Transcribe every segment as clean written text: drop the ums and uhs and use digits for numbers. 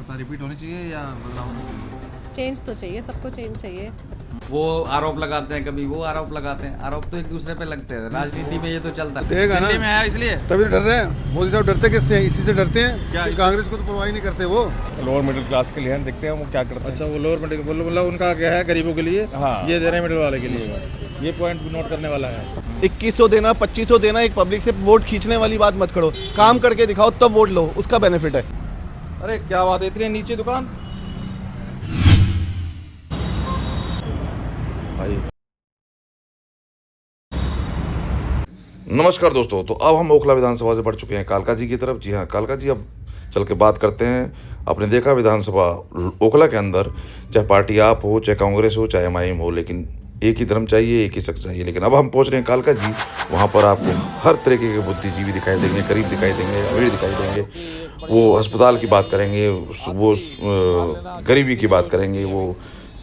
लगता है रिपीट होनी चाहिए या बदलाव होना चाहिए? चेंज तो चाहिए, सबको चेंज चाहिए। वो आरोप लगाते हैं, कभी वो आरोप लगाते हैं। आरोप तो एक दूसरे पे लगते हैं, राजनीति में ये तो चलता है। देगा ना, दिल्ली में आया इसलिए तभी तो डर रहे हैं। मोदी साहब डरते किससे हैं? इसी से डरते हैं। क्या कांग्रेस को तो परवाह ही नहीं करते वो। लोअर मिडिल क्लास के लिए हैं, देखते हैं वो क्या करते हैं। अच्छा, वो लोअर मिडिल मतलब उनका क्या है, गरीबों के लिए हाँ। ये दे रहे हैं मिडिल वाले के लिए, ये पॉइंट नोट करने वाला है। 2100 देना, 2500 देना, एक पब्लिक से वोट खींचने वाली बात मत करो। काम करके दिखाओ तब वोट लो, उसका बेनिफिट है। अरे क्या बात है, इतनी नीचे दुकान। नमस्कार दोस्तों, तो अब हम ओखला विधानसभा से बढ़ चुके हैं कालका जी की तरफ। जी हाँ, कालका जी, अब चल के बात करते हैं। आपने देखा विधानसभा ओखला के अंदर चाहे पार्टी आप हो, चाहे कांग्रेस हो, चाहे एमआईएम हो, लेकिन एक ही धर्म चाहिए, एक ही शख्स चाहिए। लेकिन अब हम पहुंच रहे हैं कालका जी, वहाँ पर आपको हर तरीके के बुद्धिजीवी दिखाई देंगे, गरीब दिखाई देंगे, अमीर दिखाई देंगे। वो अस्पताल की बात करेंगे, वो गरीबी की बात करेंगे, वो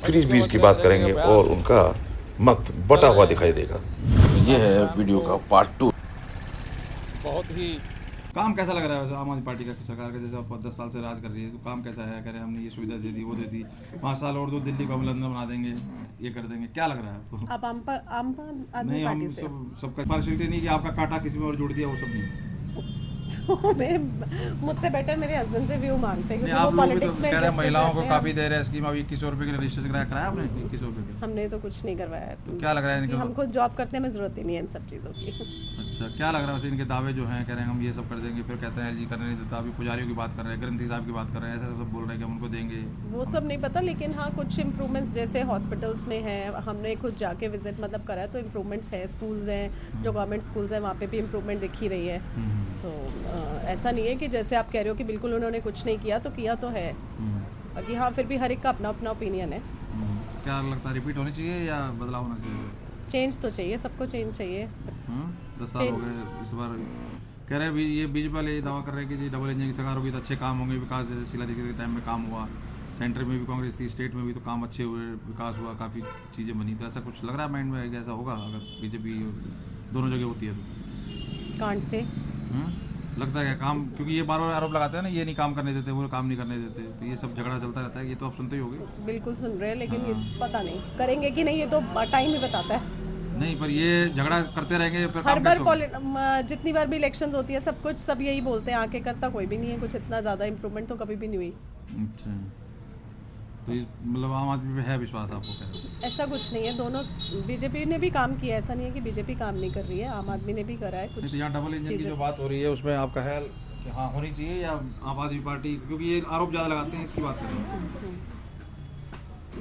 फ्री बीज की बात करेंगे और उनका मत बटा हुआ दिखाई देगा। ये है वीडियो का पार्ट 2। बहुत ही काम कैसा लग रहा है वैसे आम आदमी पार्टी का, सरकार का? जैसे आप 10 साल से राज कर रही है, तो काम कैसा है? कह रहे हैं हमने ये सुविधा दे दी, वो दे दी, 5 साल और दो, दिल्ली को हम लंदन बना देंगे, ये कर देंगे। क्या लग रहा है आपको? आप आम आदमी नहीं, हम पार्टी से सबका पार्शलिटी नहीं कि आपका कांटा किसी में और जुड़ दिया, वो सब नहीं। तो मुझसे बेटर मेरे हस्बैंड से व्यू मांगते हैं, नहीं, क्योंकि आप वो लोग भी तो पॉलिटिक्स में कह रहे हैं interested महिलाओं को रहते हैं। काफी दे रहे हैं स्कीम। अभी 2100 रुपये के रजिस्टर कराया आपने 2100 रुपये के? हमने तो कुछ नहीं करवाया है। तो क्या लग रहा है इनका? हम खुद जॉब करते हैं, हमें जरूरत ही नहीं है इन सब चीज़ों की। अच्छा, क्या लग रहा है वैसे इनके दावे जो हैं? कह रहे हैं हम ये सब कर देंगे, फिर कहते हैं जी करने नहीं देता। अभी पुजारियों की बात कर रहे हैं, ग्रंथी साहब की बात कर रहे हैं, ऐसा सब बोल रहे हैं कि हम उनको देंगे। वो सब नहीं पता, लेकिन हाँ कुछ इम्प्रूवमेंट्स जैसे हॉस्पिटल्स में है, हमने खुद जाके विजिट मतलब करा है, तो इम्प्रूवमेंट्स है। स्कूल्स हैं जो गवर्नमेंट स्कूल्स हैं, वहाँ पे भी इम्प्रूवमेंट दिख ही रही है। तो ऐसा नहीं है कि जैसे आप कह रहे हो कि बिल्कुल उन्होंने कुछ नहीं किया, तो किया तो है। बाकी हाँ, फिर भी हर एक का अपना अपना ओपिनियन है। क्या लगता है रिपीट होनी चाहिए या बदलाव होना चाहिए? चेंज तो चाहिए, सबको चेंज चाहिए। 10 साल हो गए, इस बार कह रहे हैं ये बीजेपी वाले ये दावा कर रहे हैं कि जी डबल इंजन की सरकार होगी तो अच्छे काम होंगे, विकास जैसे शीला दीक्षित के टाइम में काम हुआ, सेंटर में भी कांग्रेस थी, स्टेट में भी तो काम अच्छे हुए, विकास हुआ, काफ़ी चीज़ें बनी। तो ऐसा कुछ लग रहा है माइंड में कि ऐसा होगा अगर बीजेपी दोनों जगह होती है तो? कांड से लगता है क्या काम? क्योंकि ये बार बार आरोप लगाते हैं ना, ये नहीं काम करने देते, वो काम नहीं करने देते, तो ये सब झगड़ा चलता रहता है। ये तो आप सुनते ही होगे। बिल्कुल सुन रहे हैं, लेकिन ये पता नहीं करेंगे कि नहीं, ये तो टाइम ही बताता है। नहीं, पर ये झगड़ा करते रहेंगे फिर हर काम बार कैसे होगा? जितनी बार भी इलेक्शंस होती है, सब यही बोलते हैं, आके करता कोई भी नहीं है कुछ। इतना ज़्यादा इम्प्रूवमेंट तो कभी भी नहीं हुई। अच्छा, तो ये मतलब आम आदमी पे है विश्वास आपको? कह रहे हो ऐसा कुछ नहीं है, दोनों बीजेपी ने भी काम किया, ऐसा नहीं है कि बीजेपी काम नहीं कर रही है, आम आदमी ने भी करा है नहीं, कुछ। तो यहाँ डबल इंजन की जो बात हो रही है उसमें आपका है कि हाँ होनी चाहिए या आम आदमी पार्टी, क्योंकि ये आरोप ज़्यादा लगाते हैं, इसकी बात कर रहे हैं?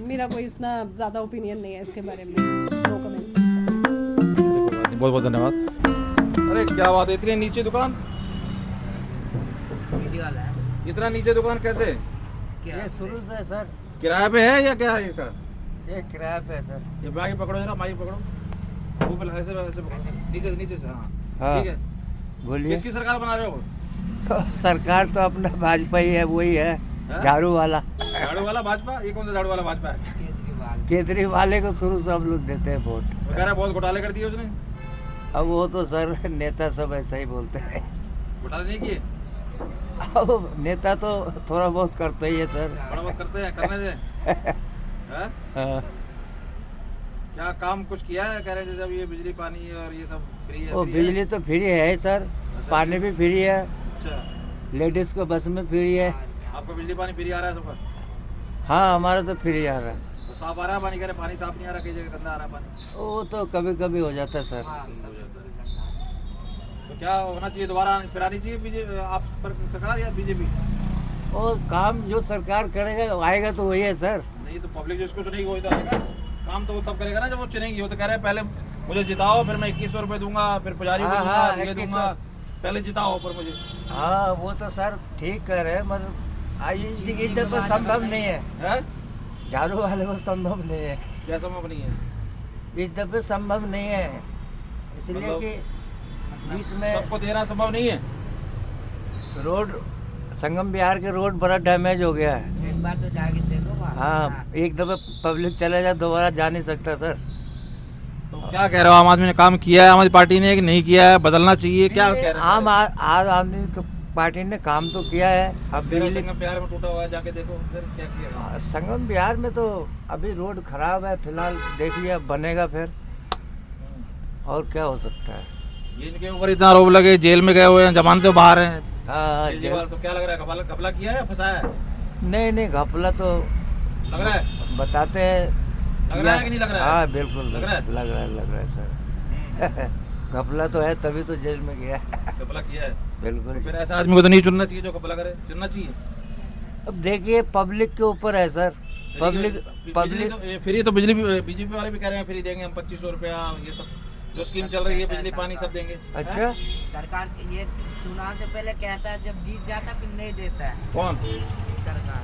मेरा कोई इतना ज़्यादा ओपिनियन नहीं है इसके बारे में। No comment. बहुत बहुत धन्यवाद। अरे क्या बात है, इतनी नीचे दुकान, इतना नीचे दुकान कैसे? ये शुरू से सर, किराए पे है या क्या है इसका? ये किराए पे है सर। ये बैग पकड़ो जरा, माइक पकड़ो, वो पहले ऐसे पकड़ो, नीचे से। हाँ, ठीक है। बोलिए। किसकी सरकार बना रहे हो? सरकार तो अपना भाजपा ही है, वही है, झाड़ू वाला। झाड़ू वाला भाजपा? ये कौन सा झाड़ू वाला भाजपा है? केजरीवाल को शुरू से हम लोग देते हैं वोट। वो कह रहा है बहुत घोटाले कर दिए उसने। अब वो तो सर नेता सब ऐसा ही बोलते हैं। घोटाले नहीं किए? अब नेता तो थोड़ा बहुत करते ही है सर। थोड़ा बहुत करते हैं, करने दें। हैं? हाँ। क्या काम कुछ किया है? कह रहे हैं जैसे अब ये बिजली पानी और ये सब फ्री है। वो फ्री है? बिजली तो फ्री है सर, अच्छा, पानी भी फ्री है, अच्छा, लेडीज को बस में फ्री है। आपको बिजली पानी फ्री आ रहा है सबका? हाँ, हमारा तो फ्री आ रहा है। तो साफ आ रहा है पानी? कह रहे पानी साफ नहीं आ रहा, कई जगह गंदा आ रहा है पानी। वो तो कभी कभी हो जाता है सर। हो जाता है। तो क्या होना चाहिए, दोबारा फिर आनी चाहिए बीजेपी आप पर सरकार या बीजेपी? और काम जो सरकार करेगा आएगा तो वही है सर। नहीं, तो पब्लिक जिसको चुनेगी वही तो आएगा। काम तो वो तब करेगा ना जब वो चुनेगी। वो तो कह रहे हैं पहले मुझे जिताओ, फिर मैं 2100 रुपये दूंगा, फिर पुजारियों को हाँ, दूंगा, हाँ, ये दूंगा, पहले जिताओ पर मुझे। हाँ, वो तो सर ठीक कह रहे हैं, मतलब इधर तो संभव नहीं है, है झाड़ू वाले को संभव नहीं है, क्या संभव नहीं है? इस दफे संभव नहीं है, इसलिए मतलब कि बीच में सबको देना संभव नहीं है। रोड संगम बिहार के रोड बड़ा डैमेज हो गया है। एक बार तो जाके देखो। हाँ, एक दफे पब्लिक चले जाए दोबारा जा नहीं सकता सर। तो क्या कह रहे हो, आम आदमी ने काम किया है आम आदमी पार्टी ने कि नहीं किया है, बदलना चाहिए, क्या कह रहे हैं? आम आदमी को पार्टी ने काम तो किया है। अब बिजली संगम बिहार में टूटा हुआ है, जाके देखो फिर क्या किया। संगम बिहार में तो अभी रोड खराब है फिलहाल, देखिए अब बनेगा फिर, और क्या हो सकता है। ये इनके ऊपर इतना आरोप लगे, जेल में गए हुए हैं, जमानत से बाहर हैं। हाँ, केजरीवाल तो क्या लग रहा है, घपला किया है या फंसाया है? नहीं घपला तो लग रहा है, बताते हैं। लग रहा है कि नहीं लग रहा है? हाँ बिल्कुल लग रहा है? सर घपला तो है, तभी तो जेल में गया। घपला किया है बिल्कुल। फिर ऐसा आदमी को तो नहीं चुनना चाहिए जो घपला करे, चुनना चाहिए। अब देखिए पब्लिक के ऊपर है सर, पब्लिक फ्री तो बिजली बीजेपी वाले भी कह रहे हैं फ्री देंगे हम 2500 रुपया, ये सब जो स्कीम चल रही है बिजली पानी सब देंगे। अच्छा सरकार ये चुनाव से पहले कहता है, जब जीत जाता फिर नहीं देता है। कौन सरकार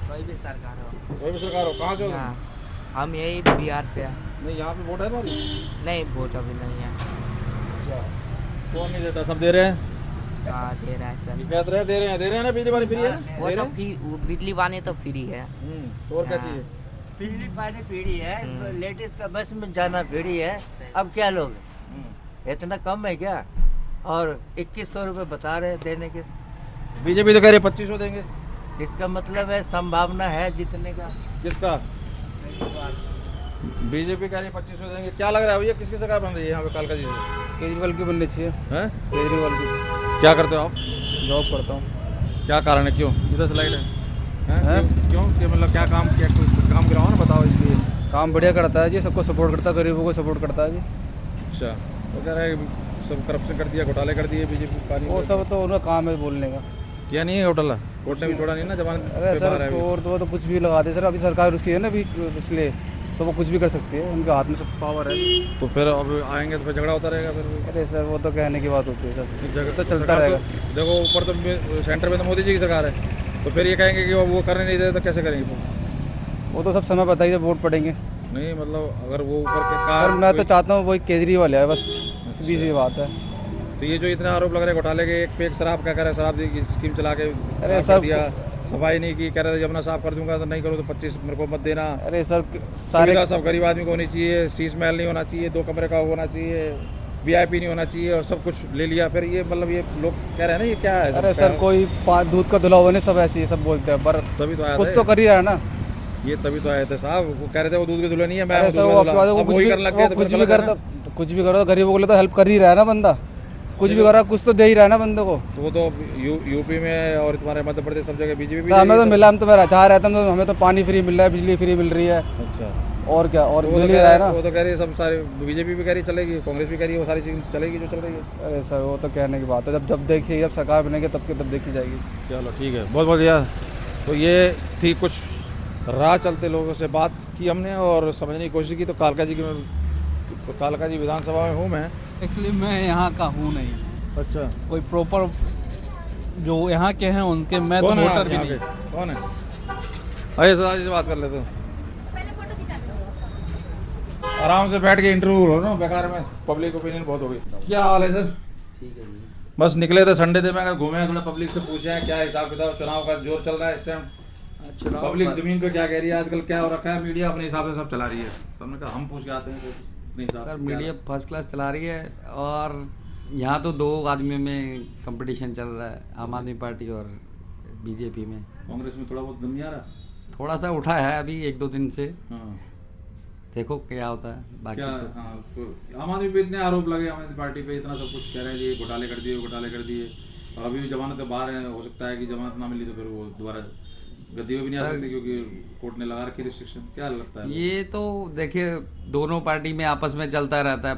कोई भी सरकार हो। कोई भी सरकार हो, कहाँ से हो तुम? हाँ, हम यही बिहार से हैं। नहीं यहाँ पे वोट है तुम्हारी? नहीं वोट अभी नहीं है। अच्छा, कौन नहीं देता, सब दे रहे हैं। हाँ दे रहा है सर। ये कहते रहे दे रहे हैं ना, बिजली पानी फ्री है ना? वो तो बिजली पानी तो फ्री है। तो और क्या हाँ। चाहिए? बिजली पानी फ्री है, लेडीज का बस में जाना फ्री है। अब क्या लोग इतना कम है क्या? और 2100 रुपये बता रहे देने के, बीजेपी तो कह रही है 2500 देंगे। इसका मतलब है संभावना है जीतने का। किसका? बीजेपी कह रही है 2500 देंगे। क्या लग रहा है भैया, किसकी सरकार बन रही है यहाँ पे कालका जी से? केजरीवाल की बननी चाहिए। हैं? केजरीवाल की। क्या करते हो आप? जॉब करता हूँ। क्या कारण है, क्यों? इधर स्लाइड है, क्यों कि मतलब क्या काम किया, कुछ काम कराओ ना, बताओ इसलिए। काम बढ़िया करता है जी, सबको सपोर्ट करता है, गरीबों को सपोर्ट करता है जी। अच्छा, तो कह रहे हैं सब करप्शन कर दिया, घोटाले कर दिए बीजेपी पानी। वो सब तो उनका काम है बोलने का। क्या नहीं है घोटाला? कोर्ट ने भी छोड़ा नहीं ना, जमानत अरे पे बाहर सर है अभी। कोर्ट तो कुछ भी लगा दे सर, अभी सरकार उसकी है ना अभी, इसलिए तो वो कुछ भी कर सकती है, उनके हाथ में सब पावर है। तो फिर अब आएंगे तो फिर झगड़ा होता रहेगा फिर। अरे सर वो तो कहने की बात होती है सर, जगह तो चलता रहेगा। देखो ऊपर तो सेंटर में तो मोदी जी की सरकार है, तो फिर ये कहेंगे कि वो करने नहीं देते तो कैसे करेंगे? वो तो सब समय बताइए जब वोट पड़ेंगे। नहीं मतलब अगर वो ऊपर के सर मैं तो चाहता हूँ वही केजरीवाल है, बस सीधी सी बात है। तो ये जो इतना आरोप लग रहे हैं घोटाले के, एक पे एक शराब का कह रहा है, शराब की स्कीम चला के अरे साफ सर कर दिया, सफाई नहीं की, कह रहे थे जब ना साफ कर दूंगा तो नहीं करो तो 25 मेरे को मत देना। अरे सर सारे सुविधा सब गरीब आदमी को होनी चाहिए, शीश महल नहीं होना चाहिए, 2 कमरे का होना चाहिए, वीआईपी नहीं होना चाहिए, और सब कुछ ले लिया। फिर ये मतलब ये लोग कह रहे हैं ना, ये क्या है? अरे सर कोई दूध का धुला हुआ नहीं, सब ऐसे ही सब बोलते हैं, पर तभी तो आया कुछ था तो कर ही रहा है ना। ये तभी तो आए थे साहब, वो कह रहे थे वो दूध के धुला नहीं है, मैं अरे सर वो कुछ भी करता, कुछ भी करो गरीबों के लिए तो हेल्प कर ही रहा है ना बंदा, कुछ भी कर रहा है, कुछ तो दे ही रहा है ना बंदे को। तो वो तो यूपी में और तुम्हारे मध्य प्रदेश सब जगह बीजेपी भी। हमें तो मिला, हम तो मेरा जहाँ रहता हूँ हमें तो पानी फ्री मिल रहा है, बिजली फ्री मिल रही है। अच्छा, और क्या, और वो मिल तो ही रहा है ना। वो तो कह रही है सब सारे, बीजेपी भी कह रही चलेगी, कांग्रेस भी कह रही है, वो सारी चीज चलेगी जो चल रही है। अरे सर वो तो कहने की बात है, जब देखिए जब सरकार बनेगी तब देखी जाएगी। चलो ठीक है, बहुत बहुत यार। तो ये थी कुछ राह चलते लोगों से बात की हमने और समझने की कोशिश की। तो कालका जी विधानसभा में हूँ मैं। एक्चुअली मैं यहाँ का हूँ नहीं। अच्छा, कोई प्रॉपर जो यहाँ के हैं उनके मैं तो वोटर भी नहीं। कौन है? आइए सरदार जी से बात कर लेते हैं, आराम से बैठ के इंटरव्यू हो ना, बेकार में पब्लिक ओपिनियन बहुत हो गई। क्या हाल है सर? ठीक है जी। बस निकले थे, संडे थे, मैं घूमे थोड़ा, पब्लिक से पूछे हैं क्या हिसाब किताब, चुनाव का जोर चल रहा है इस टाइम, पब्लिक जमीन पे क्या कह रही है आजकल, क्या हो रखा है, मीडिया अपने हिसाब से सब चला रही है। तो हमने कहा हम पूछ के आते हैं सर, मीडिया फर्स्ट क्लास चला रही है, और यहाँ तो 2 आदमियों में कंपटीशन चल रहा है, आम आदमी पार्टी और बीजेपी में। कांग्रेस में थोड़ा बहुत दम नहीं आ रहा? थोड़ा सा उठा है अभी 1-2 दिन से। हाँ। देखो क्या होता है बाकी क्या, तो। हाँ, तो आम आदमी पे इतने आरोप लगे, आम आदमी पार्टी पे इतना सब कुछ कह रहे हैं जी, घोटाले कर दिए, और अभी भी जमानत बाहर है, हो सकता है कि जमानत ना मिली तो फिर वो दोबारा गद्दी में भी नहीं आ सकते, क्योंकि कोर्ट ने लगा रखी रिस्ट्रिक्शन। क्या लगता है? ये तो देखिए दोनों पार्टी में आपस में चलता रहता है,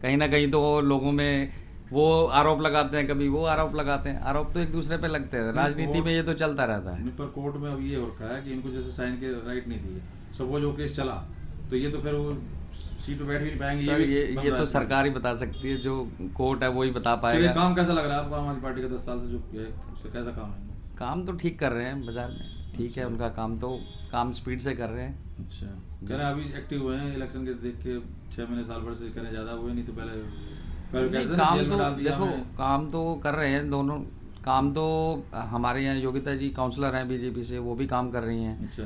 कहीं ना कहीं तो लोगों में वो आरोप लगाते हैं, कभी वो आरोप लगाते हैं, आरोप तो एक दूसरे पे लगते हैं, राजनीति में ये तो चलता रहता है। पर कोर्ट में अब ये हो रखा है कि इनको जैसे साइन के राइट नहीं दिए, सपोज वो केस चला तो ये तो फिर वो सीट पे बैठ भी नहीं पाएंगे। सर ये तो सरकार ही बता सकती है, जो कोर्ट है वो ही बता पाएगा। काम कैसा लग रहा है आपको आम आदमी पार्टी का 10 साल से जो किया है, उससे कैसा काम है? काम तो ठीक कर रहे हैं बाजार में, ठीक है उनका काम स्पीड से कर रहे हैं। अच्छा, कह रहे हैं अभी एक्टिव हुए हैं इलेक्शन के देख के, 6 महीने साल भर से कह रहे ज़्यादा हुए नहीं तो पहले काम तो देखो काम तो कर रहे हैं दोनों, काम तो हमारे यहाँ योगिता जी काउंसलर हैं बीजेपी से, वो भी काम कर रही हैं। अच्छा,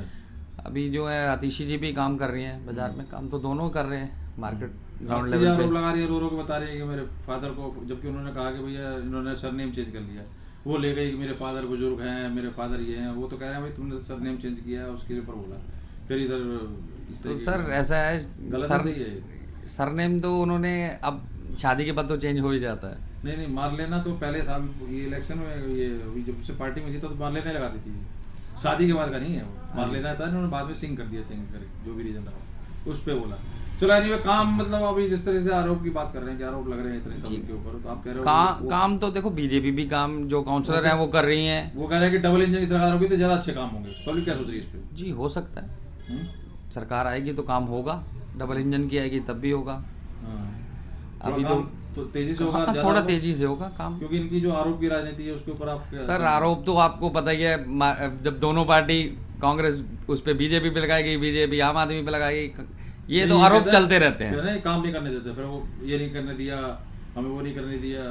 अभी जो है आतिशी जी भी काम कर रही हैं बाजार में, काम तो दोनों कर रहे हैं मार्केट ग्राउंड आतिशी लेवल आरोप पे। लगा रही है, रो के बता रही है कि मेरे फादर को, जबकि उन्होंने कहा कि भैया इन्होंने सरनेम चेंज कर लिया, वो ले गई कि मेरे फादर बुजुर्ग हैं, मेरे फादर ये हैं, वो तो कह रहे हैं भाई तुमने सरनेम चेंज किया है, उसके ऊपर बोला। फिर इधर इस तो तरीके सर का- ऐसा है, गलत सर है, सही है। सरनेम तो उन्होंने अब शादी के बाद तो चेंज हो ही जाता है। नहीं नहीं, मार्लेना तो पहले था, ये इलेक्शन में ये अभी जब से पार्टी में थी तो मार्लेना लगा दी थी, शादी के बाद का नहीं है वो। मार्लेना था, उन्होंने बाद में सिंह कर दिया चेंज करके, जो भी रीजन था उस पे बोला। चलो anyway, काम मतलब अभी जिस तरह से आरोप की बात कर रहे हैं कि आरोप लग रहे हैं इतने सब के ऊपर, तो आप कह रहे हो काम तो देखो बीजेपी भी काम जो काउंसलर हैं वो कर रही हैं। वो कह रहे हैं कि डबल इंजन की सरकार होगी तो ज्यादा अच्छे काम होंगे, पब्लिक क्या सोच रही है इस पे? जी हो सकता है, सरकार आएगी तो काम होगा, डबल इंजन की आएगी तब भी होगा। अभी तो तेजी से होगा, हाँ, ज्यादा थोड़ा होगा? तेजी से होगा काम, क्योंकि इनकी जो आरोप की राजनीति है उसके ऊपर आप सर आरोप तो आपको पता ही है, जब दोनों पार्टी कांग्रेस उस पे बीजेपी पे लगाएगी, बीजेपी आम आदमी पे लगाएगी, ये तो आरोप चलते रहते हैं। काम नहीं करने देते, फिर वो ये नहीं करने दिया, हमें वो नहीं करने दिया।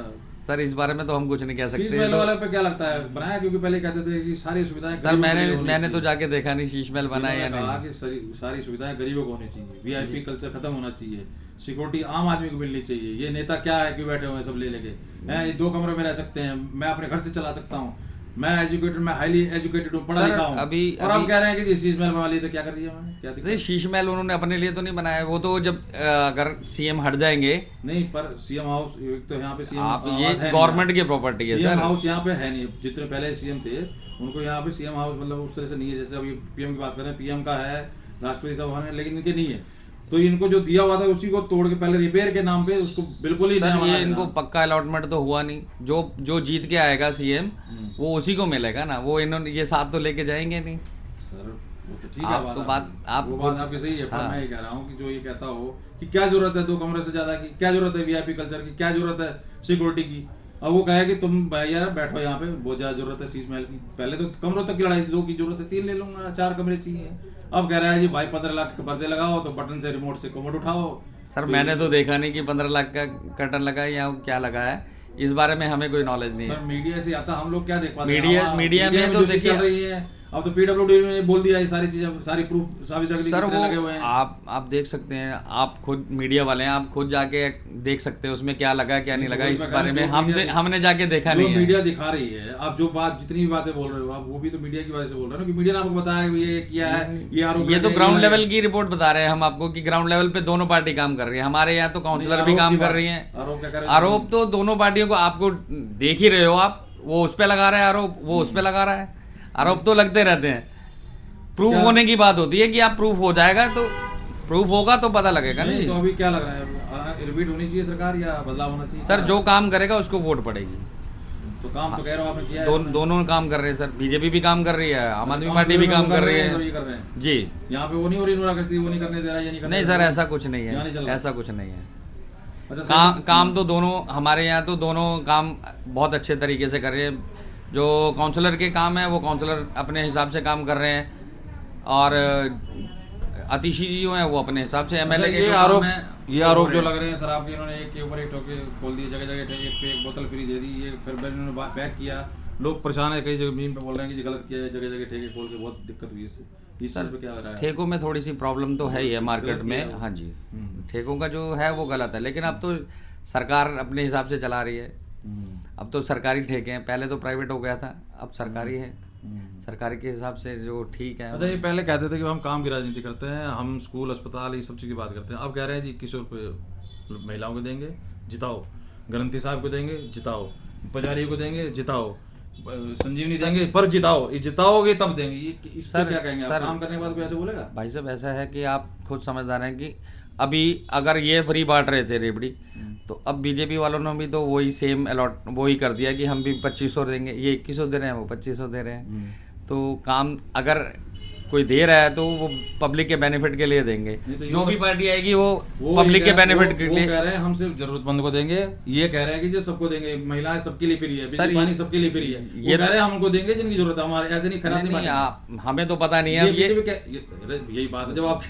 सर इस बारे में तो हम कुछ नहीं कह सकते। शीश महल वाले पे क्या लगता है बनाया? क्योंकि पहले कहते थे कि सारी सुविधाएं सर मैंने तो जाके देखा नहीं शीश महल बना है या कहा नहीं। कि सारी सुविधाएं गरीबों को होनी चाहिए, वीआईपी कल्चर खत्म होना चाहिए, सिक्योरिटी आम आदमी को मिलनी चाहिए। ये नेता क्या है क्यों बैठे हुए हैं सब ले लेके हैं, ये 2 कमरे में रह सकते हैं, मैं अपने घर से चला सकता हूँ, मैं एजुकेटेड, मैं हाईली एजुकेटेड हूँ, पढ़ा लिखा हूँ, और आप कह रहे हैं कि शीश महल बना लिया तो क्या कर दिया मैंने, क्या दिक्कत? शीश महल उन्होंने अपने लिए तो नहीं बनाया, वो तो जब अगर सीएम हट जाएंगे। नहीं, पर सीएम हाउस तो यहाँ पे सीएम आप ये गवर्नमेंट की प्रॉपर्टी है सर, सीएम हाउस यहाँ पे है नहीं। जितने पहले सीएम थे उनको यहाँ पे सीएम हाउस मतलब उस तरह से नहीं है, जैसे अभी पीएम की बात करें, पीएम का है, राष्ट्रपति साहब है, लेकिन इनके नहीं है। तो इनको जो दिया हुआ था उसी को तोड़ के पहले रिपेयर के नाम पे उसको बिल्कुल ही सर ये इनको पक्का अलॉटमेंट तो हुआ नहीं, जो जीत के आएगा सीएम वो उसी को मिलेगा ना, वो इन्होंने ये साथ तो लेके जाएंगे नहीं। सर वो तो ठीक है, आप तो बात वो बात आपकी सही है, पर हाँ। मैं ये कह रहा हूँ कि जो ये कहता हो कि क्या जरूरत है 2 कमरे से ज्यादा की, क्या जरूरत है वीआईपी कल्चर की, क्या जरूरत है सिक्योरिटी की, अब वो कहे कि तुम यार बैठो यहाँ पे, बहुत ज्यादा जरूरत है शीश महल की। पहले तो कमरों तक की लड़ाई, 2 की जरूरत है 3 ले लूंगा, 4 कमरे चाहिए। अब कह रहा है जी भाई 15 लाख के पर्दे लगाओ तो बटन से रिमोट से कोमोड उठाओ। सर मैंने तो देखा नहीं कि 15 लाख का कर्टन लगा है या क्या लगा है, इस बारे में हमें कोई नॉलेज नहीं है। सर मीडिया से आता, हम लोग क्या देख पाते हैं? मीडिया में तो जो चीज़ देखिए चल रही है, अब तो पीडब्ल्यूडी ने बोल दिया ये सारी चीजें, सारी प्रूफ साबित कर दी, सर कितने वो लगे हुए हैं। आप देख सकते हैं, आप खुद मीडिया वाले हैं, आप खुद जाके देख सकते हैं उसमें क्या लगा क्या नहीं लगा, इस बारे में हमने जाके देखा नहीं है। मीडिया दिखा रही है, आप जो बात जितनी भी बातें बोल रहे हो आप, वो भी तो मीडिया की वजह से बोल रहे हो ना, कि मीडिया ने आपको बताया कि ये किया है, ये आरोप, ये तो ग्राउंड लेवल की रिपोर्ट बता रहे हैं हम आपको कि ग्राउंड लेवल पे दोनों पार्टी काम कर रही है, हमारे यहाँ तो काउंसलर भी काम कर रही है। आरोप तो दोनों पार्टियों को आपको देख ही रहे हो आप, वो उस पे लगा रहा है आरोप, वो उस पे लगा रहा है, आरोप तो लगते रहते हैं। प्रूफ होने की बात होती है कि आप प्रूफ हो जाएगा तो प्रूफ होगा तो पता लगेगा नहीं, नहीं। तो अभी क्या लग रहा है, रिपीट होनी चाहिए सरकार या बदलाव होना चाहिए? सर जो काम करेगा उसको वोट पड़ेगी। तो काम तो कह रहा हूँ आपने किया है, दोनों काम कर रहे हैं सर, बीजेपी भी काम कर रही है, आम आदमी पार्टी भी काम कर रही है जी। यहाँ पे वो नहीं हो रही, नोरा कश्ती वो नहीं करने दे रहा, ये नहीं करने नहीं दे सर रहा। ऐसा कुछ नहीं यहाँ नहीं चल है, रहा। ऐसा कुछ नहीं है। अच्छा, काम तो दोनों हमारे यहाँ तो दोनों काम बहुत अच्छे तरीके से कर रहे हैं। जो काउंसलर के काम है वो काउंसलर अपने हिसाब से काम कर रहे हैं, और आतिशी जी जो हैं वो अपने हिसाब से एमएलए के ये आरोप जो लग रहे हैं शराब के, इन्होंने एक के ऊपर एक ठोके खोल दिए, जगह जगह एक पे एक बोतल फ्री दे दी, ये फिर इन्होंने बैक किया, लोग परेशान है, कई जगह मीम पे बोल रहे हैं कि ये गलत किया है, जगह जगह ठेके खोल के बहुत दिक्कत हुई इससे। इस चीज़ पे क्या लग रहा है? ठेकों में थोड़ी सी प्रॉब्लम तो है ही है मार्केट में, हाँ जी ठेकों का जो है वो गलत है, लेकिन अब तो सरकार अपने हिसाब से चला रही है। अब तो सरकारी ठेके हैं, पहले तो प्राइवेट हो गया था, अब सरकारी है, सरकारी के हिसाब से जो ठीक है। अच्छा, ये पहले कहते थे कि हम काम की राजनीति करते हैं, हम स्कूल अस्पताल ये सब चीज़ की बात करते हैं, अब कह रहे हैं जी 21 रुपये महिलाओं को देंगे जिताओ, ग्रंथी साहब को देंगे जिताओ, पुजारी को देंगे जिताओ, संजीवनी देंगे पर जिताओ, ये जिताओगे तब देंगे, ये इस पर क्या कहेंगे आप? काम करने के बाद कोई ऐसे बोलेगा? भाई साहब ऐसा है कि आप खुद समझदार हैं कि अभी अगर ये फ्री बांट रहे थे रेबड़ी, तो अब बीजेपी वालों ने भी तो वही सेम अलॉट वही कर दिया कि हम भी 2500 देंगे, ये 2100 दे रहे हैं, वो 2500 दे रहे हैं। तो काम अगर कोई दे रहा है तो वो पब्लिक के बेनिफिट के लिए देंगे, तो जो भी पार्टी आएगी वो पब्लिक के बेनिफिट के लिए। कह रहे हैं हम सिर्फ जरूरतमंद को देंगे, ये कह रहे हैं कि जो सबको देंगे, महिलाएं सबके लिए फ्री है, बिजली पानी सबके लिए फ्री है, ये कह रहे हैं हम उनको देंगे जिनकी जरूरत है, हमारे ऐसे नहीं खराब नहीं आप हमें तो पता नहीं है अब यही बात है, जब आप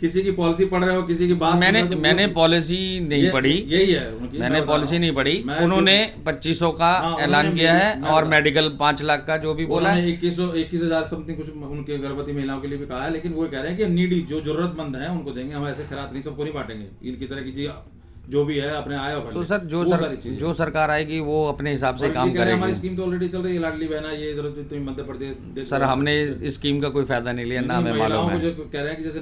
किसी की पॉलिसी पढ़ रहे हो, किसी की बात मैंने पॉलिसी नहीं पढ़ी, यही है मैंने पॉलिसी नहीं पढ़ी, उन्होंने 2500 का ऐलान किया है और मेडिकल 5 लाख का जो भी बोला है, 21,000 समथिंग कुछ उनके गर्भवती महिलाओं के लिए भी कहा है, लेकिन वो कह रहे हैं कि नीडी जो जरूरतमंद है उनको देंगे, हम ऐसे खैरात नहीं सबको नहीं बांटेंगे, इनकी तरह की जी जो भी है अपने आए और तो सर जो सरकार आएगी वो अपने हिसाब से काम करेगी। हमारी स्कीम तो ऑलरेडी चल रही है, लाडली बहना, ये इधर तो मध्य प्रदेश। सर हमने इस स्कीम का कोई फायदा नहीं लिया, ना हमें मालूम है। जो कह रहे हैं कि जैसे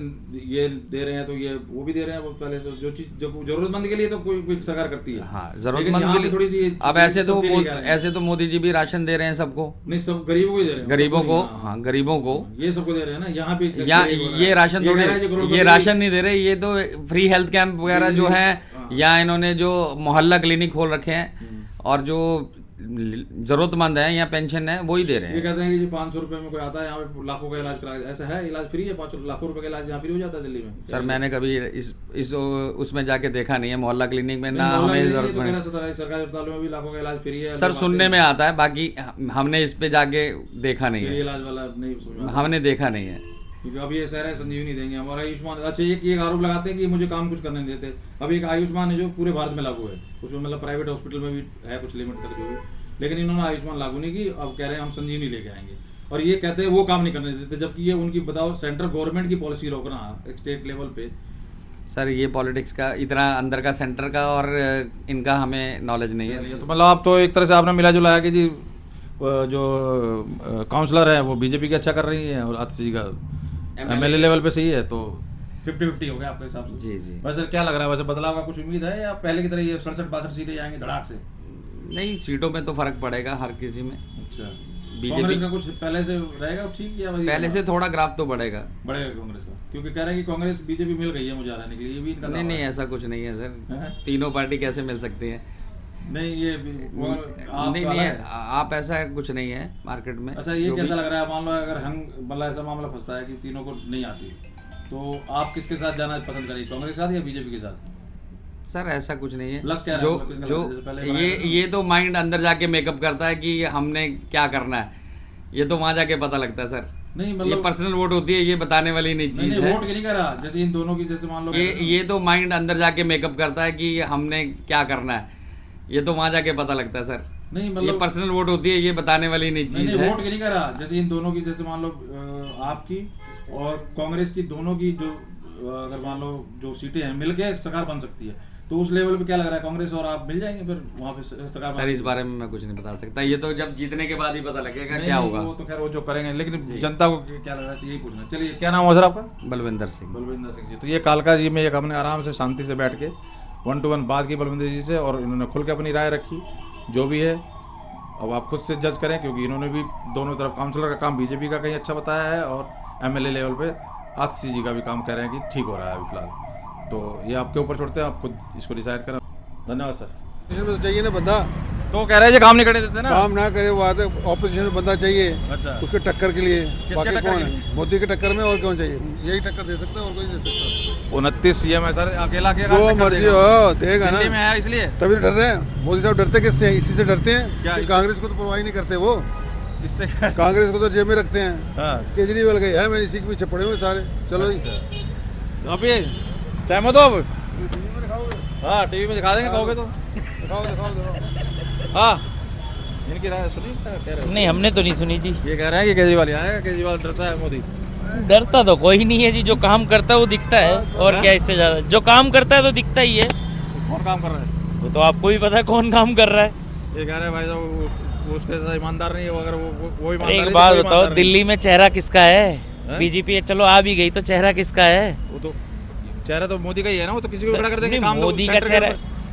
ये दे रहे हैं तो ये वो भी दे रहे हैं, वो पहले से जो चीज जो जरूरतमंद के लिए तो कोई सरकार करती है। हाँ, जरूरतमंद के लिए थोड़ी सी। अब ऐसे तो मोदी जी भी राशन दे रहे हैं सबको, नहीं सब गरीबों को ही दे रहे हैं, गरीबों को। हाँ, गरीबों को ये सबको दे रहे हैं ना, यहाँ पे ये राशन थोड़े, ये राशन नहीं दे रहे, ये तो फ्री हेल्थ कैंप वगैरह जो है, या इन्होंने जो मोहल्ला क्लिनिक खोल रखे हैं और जो जरूरतमंद है या पेंशन है वो ही दे रहे हैं। ये कहते हैं कि 500 रुपए में कोई आता है यहाँ पे लाखों का इलाज करा, ऐसा है? इलाज फ्री है? 500 लाखों रुपए का इलाज यहाँ फ्री हो जाता है दिल्ली में? सर मैंने कभी इस उसमें जाके देखा नहीं है, मोहल्ला क्लिनिक में, ना हमें जरूरत पड़े। सरकारी अस्पतालों में भी लाखों का इलाज फ्री है सर, सुनने में आता है, बाकी हमने इस पे जाके देखा नहीं है, इलाज वाला नहीं हमने देखा नहीं है। क्योंकि अभी ये कह रहे हैं संजीवनी देंगे हम, और आयुष्मान, अच्छा ये आरोप लगाते हैं कि मुझे काम कुछ करने नहीं देते। अभी एक आयुष्मान है जो पूरे भारत में लागू है, उसमें मतलब प्राइवेट हॉस्पिटल में भी है कुछ लिमिट तक जो भी, लेकिन इन्होंने आयुष्मान लागू नहीं की। अब कह रहे हैं हम संजीवनी लेके आएंगे, और ये कहते हैं वो काम नहीं करने देते, जबकि ये उनकी बताओ सेंट्रल गवर्नमेंट की पॉलिसी रोकना एक स्टेट लेवल पे। सर ये पॉलिटिक्स का इतना अंदर का सेंटर का और इनका हमें नॉलेज नहीं है। तो मतलब आप तो एक तरह से आपने मिला जुलाया कि जी जो काउंसलर है वो बीजेपी की अच्छा कर रही है और आतिश जी का एमएलए लेवल पे सही है, तो 50-50 हो गया आपके हिसाब से? जी जी। वैसे क्या लग रहा है, वैसे बदलाव का कुछ उम्मीद है या पहले की तरह ये 67-62 सीटें जाएंगे धड़ाक से? नहीं, सीटों में तो फर्क पड़ेगा हर किसी में। अच्छा, बीजेपी कांग्रेस का कुछ पहले से रहेगा ठीक या पहले से थोड़ा ग्राफ तो बढ़ेगा कांग्रेस का, क्योंकि कह रहे हैं कि कांग्रेस बीजेपी मिल गई है मुझे रहने के लिए, ये भी इनका नहीं ऐसा कुछ नहीं है सर, तीनों पार्टी कैसे मिल सकती है? नहीं ये नहीं आप ऐसा कुछ नहीं है मार्केट में। अच्छा, ये कैसा लग रहा है, मान लो अगर हम मतलब ऐसा मामला फंसता है कि तीनों को नहीं आती, तो आप किसके साथ जाना पसंद करेंगे, कांग्रेस के साथ या बीजेपी के साथ? सर ऐसा कुछ नहीं है, लग क्या जो ये तो माइंड अंदर जाके मेकअप करता है कि हमने क्या करना है, ये तो वहां जाके पता लगता है सर। नहीं मतलब ये पर्सनल वोट होती है, ये बताने वाली नहीं चीज है। वोट नहीं करा, जैसे इन दोनों की, जैसे मान लो ये तो माइंड अंदर जाके मेकअप करता है कि हमने क्या करना है, ये तो वहां जाके पता लगता है सर। नहीं मतलब ये पर्सनल वोट होती है, ये बताने वाली नहीं चीज है। वोट नहीं करा, जैसे इन दोनों की, जैसे मान लो आपकी और कांग्रेस की, दोनों की जो अगर मान लो जो सीटें हैं मिलके सरकार बन सकती है, तो उस लेवल पे क्या लग रहा है, कांग्रेस और आप मिल जाएंगे फिर वहाँ पे सरकार? सर इस बारे में मैं कुछ नहीं बता सकता, ये तो जब जीतने के बाद ही पता लगेगा क्या होगा। वो तो खैर वो जो करेंगे, लेकिन जनता को क्या लग रहा है यही पूछना। चलिए, क्या नाम है सर आपका? बलविंदर सिंह। बलविंदर सिंह जी, तो ये कालका जी में एक हमने आराम से शांति से बैठ के 1-to-1 बात की बलविंदर जी से, और इन्होंने खुल के अपनी राय रखी जो भी है। अब आप खुद से जज करें, क्योंकि इन्होंने भी दोनों तरफ काउंसलर का काम बीजेपी का कहीं अच्छा बताया है, और एमएलए लेवल पे आतिश जी का भी काम कह रहे हैं कि ठीक हो रहा है अभी फिलहाल। तो ये आपके ऊपर छोड़ते हैं, आप खुद इसको डिसाइड करें। धन्यवाद सर। ऑपोजिशन में तो चाहिए ना बंदा, तो कह रहे हैं ये काम नहीं करने देते ना, काम ना करे वो आते, ऑपोजिशन में बंदा चाहिए। अच्छा, उसके टक्कर के लिए। बाकी टक्कर कौन के है? मोदी के टक्कर में और कौन चाहिए? यही टक्कर दे सकता है, और कोई नहीं दे सकता। 29 सीएम है सर, अकेला जो मर्जी हो देगा ना, दिल्ली में आया इसलिए तभी डर रहे हैं। मोदी साहब डरते किससे हैं? इसी से डरते हैं क्या? कि कांग्रेस को तो परवाह नहीं करते वो, इससे कांग्रेस को तो जेब में रखते हैं। हाँ। केजरीवाल गए है, मैं इसी के पीछे पड़े हुए सारे। चलो जी, अभी सहमत हो? हाँ, टीवी में दिखा देंगे, कहोगे तो दिखाओ। हाँ, इनकी राय सुनी क्या कह रहे हो? नहीं हमने तो नहीं सुनी जी। ये कह रहे हैं कि केजरीवाल आएगा, केजरीवाल डरता है मोदी। डरता तो कोई नहीं है जी, जो काम करता है वो दिखता है, और क्या इससे ज्यादा जो काम करता है तो दिखता ही है। कौन काम कर रहा है? वो तो आपको भी पता है कौन काम कर रहा है। ये कह रहे हैं भाई साहब उसके साथ ईमानदार नहीं है, अगर वो ईमानदार है, एक बात तो बताओ, दिल्ली में चेहरा किसका है? है? बीजेपी चलो आ भी गई तो चेहरा किसका है? वो तो चेहरा तो मोदी का ही है ना, वो तो किसी को खड़ा कर देंगे। काम मोदी का चेहरा,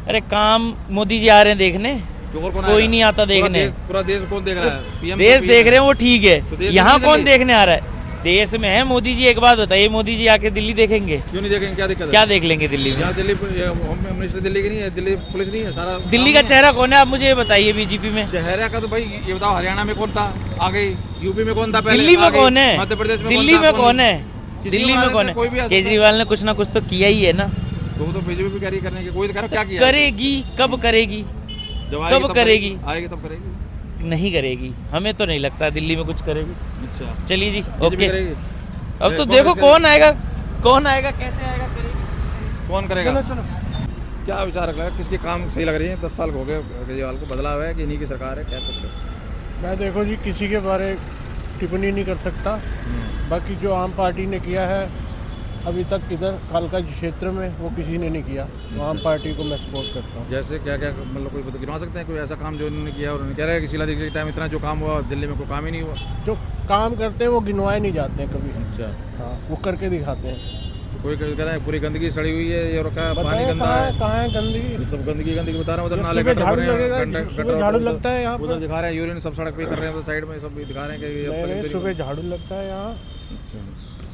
अरे काम मोदी जी आ रहे हैं देखने, कोई नहीं आता देखने। पूरा देश कौन देख रहा है? पीएम देश देख रहे हैं वो ठीक तो है, देश यहाँ में कौन दिल्ली? देखने आ रहा है? देश में है मोदी जी। एक बात बताइए, मोदी जी आके दिल्ली देखेंगे? क्यों नहीं देखेंगे, क्या दिक्कत है? क्या देख लेंगे दिल्ली में? यहाँ दिल्ली होम मिनिस्टर दिल्ली की नहीं है, दिल्ली पुलिस नहीं है, सारा दिल्ली का चेहरा कौन है आप मुझे ये बताइए। बीजेपी में चेहरा का तो भाई ये बताओ, हरियाणा में कौन था आ गई, यूपी में कौन था पहले, दिल्ली में कौन है? मध्य प्रदेश में दिल्ली में कौन है? किसी दिल्ली को में बना कौन देते, कोई भी आ है? सकता है। केजरीवाल ने कुछ ना कुछ तो किया ही है ना। तो वो तो बीजेपी भी करी करने की, कोई तो कह रहा क्या किया करेगी, कब करेगी? जब कब करेगी? आएगी तब करेगी। नहीं करेगी, हमें तो नहीं लगता दिल्ली में कुछ करेगी। अच्छा, चलिए जी, बीजेपी ओके। करेगी? अब तो देखो कौन आएगा, कैसे आएगा, करेगी। कौन करेगा? क्या विचार रख रहा है, किसके काम सही लग रही है? 10 साल हो गए केजरीवाल को, बदलाव है कि इन्हीं की सरकार है, क्या कुछ? मैं देखो जी, किसी के बारे टिप्पणी नहीं कर सकता। बाकी जो आम पार्टी ने किया है अभी तक इधर कालका क्षेत्र में वो किसी ने नहीं किया, तो आम पार्टी को मैं सपोर्ट करता हूँ। जैसे क्या क्या मतलब कोई गिनवा सकते हैं कोई ऐसा काम जो उन्होंने किया और उन्होंने कह रहे हैं कि शीला दीक्षित के टाइम इतना जो काम हुआ दिल्ली में कोई काम ही नहीं हुआ। जो काम करते हैं वो गिनवाए नहीं जाते हैं कभी। अच्छा, हाँ, वो करके दिखाते हैं। तो कोई कह रहे हैं पूरी गंदगी सड़ी हुई है, ये रखा पानी गंदा है। कहाँ है गंदगी? ये सब गंदगी बता रहे हैं। उधर नाले सुबह गटर झाड़ू बने हैं, लगेगा, सुबह झाड़ू लगता है यहाँ उधर पर। दिखा रहे हैं यूरिन सब सड़क पे कर रहे हैं, तो साइड में सब दिखा रहे हैं कि ये अब तक इतनी- सुबह झाड़ू लगता है यहाँ, अच्छा,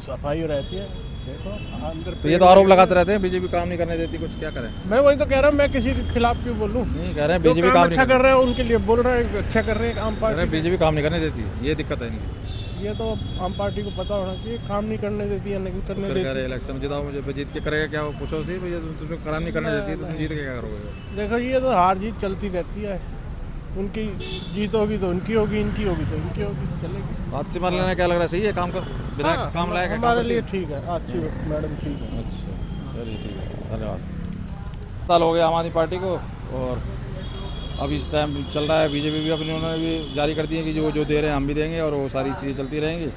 सफाई रहती है। देखो अंदर तो ये तो आरोप लगाते रहते हैं बीजेपी काम नहीं करने देती, कुछ क्या करें? मैं वही तो कह रहा हूँ, मैं किसी के खिलाफ क्यों बोलूँ? नहीं कह रहे हैं जो बीजेपी काम काम अच्छा नहीं कर रहे हैं उनके लिए बोल रहे हैं, अच्छा कर रहे हैं आम कह रहे हैं पार्टी। बीजेपी काम नहीं करने देती, ये दिक्कत है इनकी। ये तो आम पार्टी को पता होना चाहिए, काम नहीं करने देती है, नहीं करने फिर कह देती। रहे इलेक्शन जिताओ मुझे, जीत के करेगा क्या? वो पूछो सी भैया तुमने काम नहीं करने देती तो तुम जीत के क्या करोगे? देखो ये तो हार जीत चलती रहती है, उनकी जीत होगी तो उनकी होगी, इनकी होगी तो इनकी होगी, चलेगी। बात से मान लेना क्या लग रहा है, सही है काम कर विधायक हाँ, काम लायक है? हमारे काम लिए करती ठीक है, अच्छी मैडम ठीक है। है? अच्छा चलिए ठीक है, धन्यवाद। साल हो गया आम आदमी पार्टी को और अब इस टाइम चल रहा है बीजेपी भी अपनी उन्होंने भी जारी कर दी है कि जो दे रहे हैं हम भी देंगे और वो सारी चीज़ें चलती रहेंगी।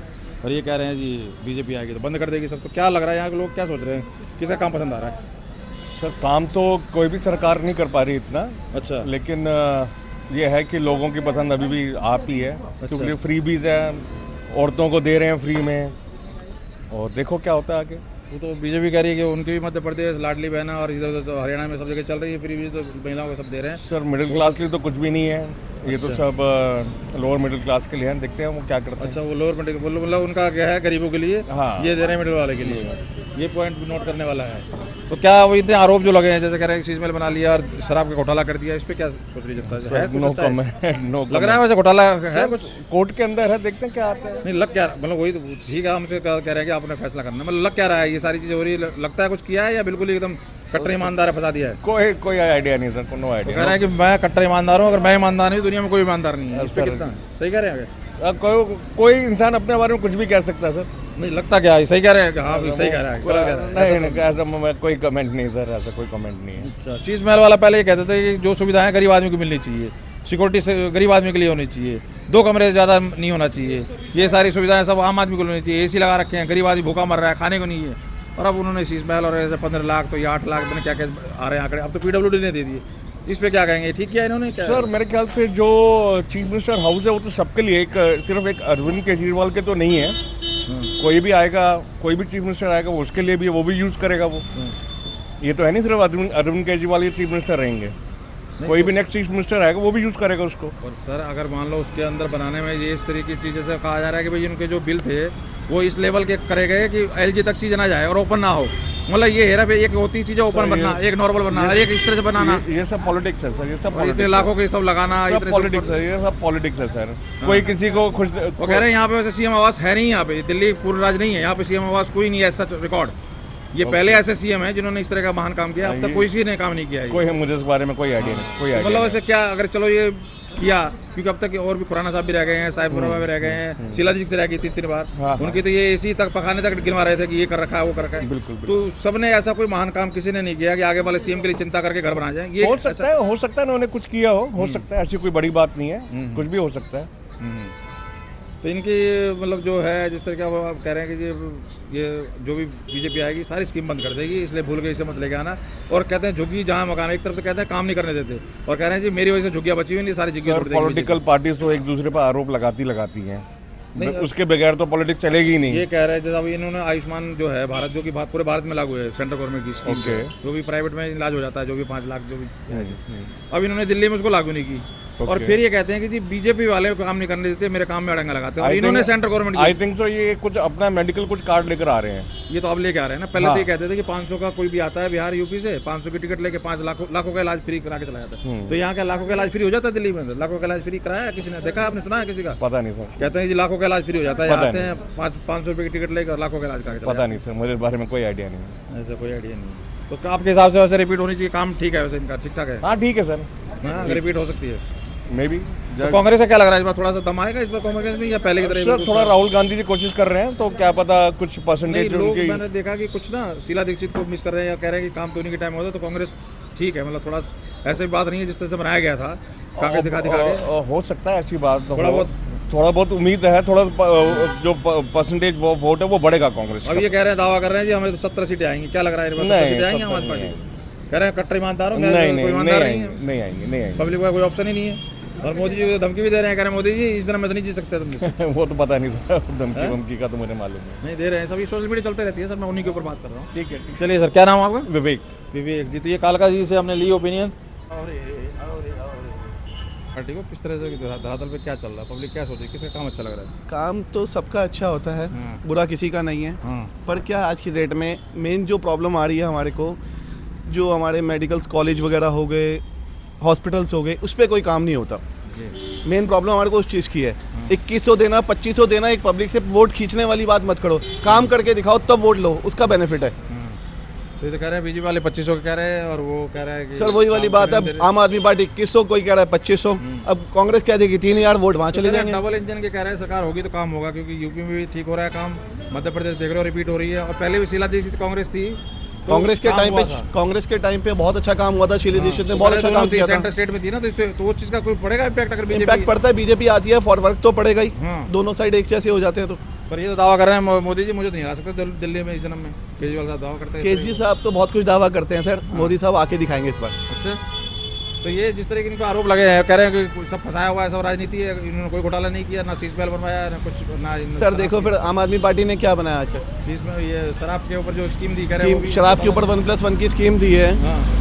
और ये कह रहे हैं जी बीजेपी आएगी तो बंद कर देगी सब। तो क्या लग रहा है यहाँ के लोग क्या सोच रहे हैं, किसका काम पसंद आ रहा है? सर काम तो कोई भी सरकार नहीं कर पा रही इतना, अच्छा, लेकिन ये है कि लोगों की पसंद अभी भी आप ही है, क्योंकि फ्री बीज है, औरतों को दे रहे हैं फ्री में, और देखो क्या होता है आगे। वो तो बीजेपी कह रही है कि उनकी भी मध्य प्रदेश लाडली बहना और इधर उधर हरियाणा में सब जगह चल रही है फ्री भी, तो महिलाओं को सब दे रहे हैं। सर मिडिल क्लास के लिए तो कुछ भी नहीं है, ये तो सब लोअर मिडिल क्लास के लिए हैं, देखते हैं वो क्या करते हैं। अच्छा, वो लोअर मिडिल मतलब उनका क्या है गरीबों के लिए, हाँ ये दे रहे हैं मिडिल वाले के लिए, ये पॉइंट भी नोट करने वाला है। तो क्या वो इतने आरोप जो लगे हैं, जैसे कह रहे हैं शीश महल बना लिया और शराब का घोटाला कर दिया, इस पे क्या सोच रही जनता है? नो कमेंट, नो लग रहा है वैसे घोटाला है कुछ कोर्ट के अंदर है, देखते हैं क्या आता है। नहीं लग क्या मतलब वही तो ठीक है, हमसे कह रहे हैं कि आपने फैसला करना, मतलब लग क्या रहा है ये सारी चीजें हो रही है, लगता है कुछ किया है या बिल्कुल एकदम कट्टर ईमानदार है, फंसा दिया है? कोई आइडिया नहीं सर, नो कह आइडिया। रहे हैं कि मैं कट्टर ईमानदार हूँ, अगर मैं ईमानदार नहीं दुनिया में कोई ईमानदार नहीं है, इस पे कितना सही कह रहे हैं? कोई इंसान अपने बारे में कुछ भी कह सकता है सर। नहीं लगता क्या है सही कह रहे हैं? हाँ सही कह रहा है, गलत कह रहा है? नहीं ऐसा मैं कोई कमेंट नहीं सर, ऐसा कोई कमेंट नहीं है। अच्छा, शीश महल वाला पहले ये कहते थे कि जो सुविधाएं गरीब आदमी को मिलनी चाहिए, सिक्योरिटी से गरीब आदमी के लिए होनी चाहिए, 2 कमरे से ज़्यादा नहीं होना चाहिए, ये सारी सुविधाएं सब आम आदमी को मिलनी चाहिए, एसी लगा रखे हैं, गरीब आदमी भूखा मर रहा है, खाने को नहीं है। और अब उन्होंने शीश महल और ऐसे 15 लाख तो ये 8 लाख मैंने क्या क्या आ रहे हैं आंकड़े, अब तो PWD ने दे दिए, इस पे क्या कहेंगे? ठीक किया इन्होंने क्या? सर मेरे ख्याल से जो चीफ मिनिस्टर हाउस है वो तो सबके लिए, सिर्फ एक अरविंद केजरीवाल के तो नहीं है, कोई भी आएगा, कोई भी चीफ मिनिस्टर आएगा वो उसके लिए भी वो भी यूज़ करेगा वो। ये तो है नहीं सिर्फ अरविंद केजरीवाल ये चीफ मिनिस्टर रहेंगे, कोई भी नेक्स्ट चीफ मिनिस्टर आएगा वो भी यूज़ करेगा उसको। और सर अगर मान लो उसके अंदर बनाने में ये इस तरीके की चीज़ें से कहा जा रहा है कि भाई उनके जो बिल थे वो इस लेवल के करे गए कि LG तक चीज़ ना जाए और ओपन ना हो, मतलब ये हेरा फेरी, एक होती चीज़ें ओपन बनना, एक नॉर्मल बनना और एक इस तरह से बनाना, ये सब पॉलिटिक्स है सर, ये सब और इतने लाखों के सब लगाना, इतने पॉलिटिक्स है, ये सब पॉलिटिक्स है सर। कोई किसी को खुश, वो कह रहे हैं यहाँ पे वैसे सीएम आवास है नहीं, यहाँ पे दिल्ली पूर्ण राज्य नहीं है, यहाँ पे सीएम आवास कोई नहीं है सच रिकॉर्ड। ये पहले ऐसे सीएम है जिन्होंने इस तरह का महान काम किया, अब तक कोई ने काम नहीं किया है। कोई मुझे इस बारे में कोई आइडिया नहीं, कोई आइडिया मतलब वैसे क्या अगर चलो ये किया, क्योंकि अब तक और भी खुराना साहब भी रह गए हैं, साहिबपुरा में रह गए हैं, शीला दीक्षित रह गई 3 बार, उनकी तो ये एसी तक पकाने तक गिनवा रहे थे कि ये कर रखा है वो कर रखा है। बिल्कुल। तो सबने ऐसा कोई महान काम किसी ने नहीं किया कि आगे वाले सीएम के लिए चिंता करके घर बना जाए। ये हो सकता है उन्होंने कुछ किया हो सकता है, ऐसी कोई बड़ी बात नहीं है, कुछ भी हो सकता है। तो इनकी मतलब जो है जिस तरह का वो आप कह रहे हैं कि ये जो भी बीजेपी आएगी सारी स्कीम बंद कर देगी, इसलिए भूल गए इसे मत लेके आना। और कहते हैं झुग्गी जहाँ मकान, एक तरफ तो कहते हैं काम नहीं करने देते और कह रहे हैं जी मेरी वजह से झुग्गियाँ बची हुई नहीं, सारी झुग्गियाँ तोड़ देंगे। पॉलिटिकल पार्टीज तो एक दूसरे पर आरोप लगाती हैं, उसके बगैर तो पॉलिटिक्स चलेगी ही नहीं। ये कह रहे हैं जैसे अभी इन्होंने आयुष्मान जो है भारत, जो कि पूरे भारत में लागू है, सेंट्रल गवर्नमेंट की स्कीम, जो भी प्राइवेट में इलाज हो जाता है, जो भी 5 लाख जो भी, अब इन्होंने दिल्ली में उसको लागू नहीं की। और फिर ये कहते हैं कि जी बीजेपी वाले काम नहीं करने देते, मेरे काम में अड़ंगा लगाते हैं, और इन्होंने central government I think so ये कुछ अपना मेडिकल कुछ कार्ड लेकर आ रहे हैं, ये तो अब लेके आ रहे हैं ना। पहले तो ये कहते थे कि 500 का कोई भी आता है बिहार यूपी से, 500 की टिकट लेके 5 लाखों का इलाज फ्री करा के चला जाता है। तो यहाँ क्या लाखों का इलाज फ्री हो जाता है दिल्ली में? लाखों का इलाज फ्री कराया किसी ने? देखा आपने, सुना है किसी का? पता नहीं सर। कहते हैं जी लाखों का इलाज फ्री हो जाता है, आते हैं 500 रुपये की टिकट लेकर लाखों का इलाज करा के। पता नहीं सर, मुझे इस बारे में कोई आइडिया नहीं, ऐसा कोई आइडिया नहीं। तो आपके हिसाब से वैसे रिपीट होनी चाहिए, काम ठीक है वैसे इनका, ठीक ठाक है? हाँ ठीक है सर, हाँ रिपीट हो सकती है मे बी। तो कांग्रेस से क्या लग रहा है इस बार थोड़ा सा दम आएगा इस बार कांग्रेस में, या पहले की तरह? सर थोड़ा राहुल गांधी जी कोशिश कर रहे हैं, तो क्या पता कुछ परसेंटेज लोग मैंने देखा कि कुछ ना शीला दीक्षित को मिस कर रहे हैं, या कह रहे हैं कि काम तो उन्हीं के टाइम होता, तो कांग्रेस ठीक है, मतलब थोड़ा ऐसी बात नहीं है जिस तरह से बनाया गया था कांग्रेस दिखा के। हो सकता है ऐसी बात, थोड़ा बहुत थोड़ा बहुत उम्मीद है, थोड़ा जो परसेंटेज वो वोट है वो बढ़ेगा कांग्रेस अब का। ये कह रहे हैं, दावा कर रहे हैं जी हमें तो 70 सीटें आएंगी, क्या लग रहा है? 70 सीटें आएंगी आम आदमी पार्टी को? कह रहे हैं कट्टर ईमानदार हो, नहीं कोई ईमानदार नहीं है, नहीं आएंगे पब्लिक का कोई ऑप्शन ही नहीं है। और मोदी जी को धमकी भी दे रहे हैं, कह रहे हैं मोदी जी इस तरह में तो नहीं जी सकते तुम जिससे। वो तो पता नहीं था, धमकी का तो मुझे मालूम है। नहीं दे रहे हैं, सभी सोशल मीडिया चलते रहती है सर, मैं उन्हीं के ऊपर बात कर रहा हूँ। ठीक है, चलिए सर, क्या नाम है आपका? विवेक। विवेक जी, तो ये कालका जी से हमने ली ओपिनियन पार्टी को, किस तरह से धरातल पे क्या चल रहा है, पब्लिक क्या सोच रही है, किसका काम अच्छा लग रहा है? काम तो सबका अच्छा होता है, हाँ। बुरा किसी का नहीं है। पर क्या आज की डेट में मेन जो प्रॉब्लम आ रही है हमारे को, जो हमारे मेडिकल्स कॉलेज वगैरह हो गए, हॉस्पिटल्स हो गए, उस पर कोई काम नहीं होता। मेन प्रॉब्लम हमारे को उस चीज़ की है। 2100 देना, 2500 देना, एक पब्लिक से वोट खींचने वाली बात मत करो, काम करके दिखाओ तब वोट लो, उसका बेनिफिट है। तो ये तो कह रहे हैं बीजेपी वाले 2500 कह रहे हैं, और वो कह रहा है कि सर वही वाली बात है, आम आदमी पार्टी 2100, कोई कह रहा है 2500, अब कांग्रेस कह देगी 3000 वोट वहाँ चले जाएंगे। डबल इंजन के कह रहे हैं सरकार होगी तो काम होगा, क्योंकि यूपी में भी ठीक हो रहा है काम, मध्य प्रदेश देख रहे हो रिपीट हो रही है, और पहले भी शीला दीक्षित कांग्रेस थी, कांग्रेस के टाइम पे बहुत अच्छा काम हुआ था, शीला दीक्षित ने बहुत अच्छा काम किया था। सेंटर स्टेट में थी ना, तो वो चीज़ का कोई पड़ेगा इम्पैक्ट? अगर इम्पैक्ट पड़ता है, बीजेपी आती है, फॉर वर्क तो पड़ेगा ही, दोनों साइड एक जैसे हो जाते हैं। तो पर ये तो दावा कर रहे हैं मोदी जी मुझे तो नहीं हरा सकते दिल्ली में इस जन्म में, केजरीवाल साहब दावा करते हैं। केजरी साहब तो बहुत कुछ दावा करते हैं सर, मोदी साहब आके दिखाएंगे इस बार। अच्छा, तो ये जिस तरह के इनको आरोप लगे हैं, कह रहे हैं कि सब फंसाया हुआ है, सब राजनीति है, इन्होंने कोई घोटाला नहीं किया, ना सीज बनवाया, ना कुछ, ना सर देखो फिर आम आदमी पार्टी ने क्या बनाया आज तक? चीज में ये शराब के ऊपर जो स्कीम दी, कह रहे हैं शराब के ऊपर 1+1 की स्कीम दी है,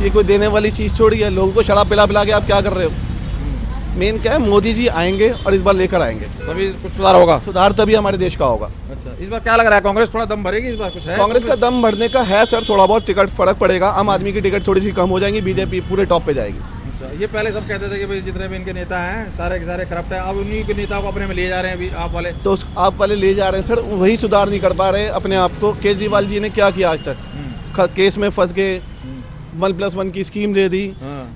ये कोई देने वाली चीज़ छोड़ी है? लोगों को शराब पिला पिला के आप क्या कर रहे हो? मेन क्या है, मोदी जी आएंगे और इस बार लेकर आएंगे, तभी कुछ सुधार होगा। सुधार तभी हमारे देश का होगा। अच्छा, इस बार क्या लग रहा है, कांग्रेस थोड़ा दम भरेगी इस बार? कुछ है कांग्रेस का दम बढ़ने का है सर, थोड़ा बहुत टिकट फर्क पड़ेगा, आम आदमी की टिकट थोड़ी सी कम हो जाएंगी, बीजेपी पूरे टॉप पे जाएगी। अच्छा, ये पहले सब कहते थे कि भाई जितने भी इनके नेता हैं सारे के सारे करप्ट है, अब उन्हीं के नेताओं को अपने में ले जा रहे हैं अभी आप वाले। तो आप वाले ले जा रहे हैं सर, वही सुधार नहीं कर पा रहे अपने आप को। केजरीवाल जी ने क्या किया आज तक? केस में फंस गए, 1+1 की स्कीम दे दी,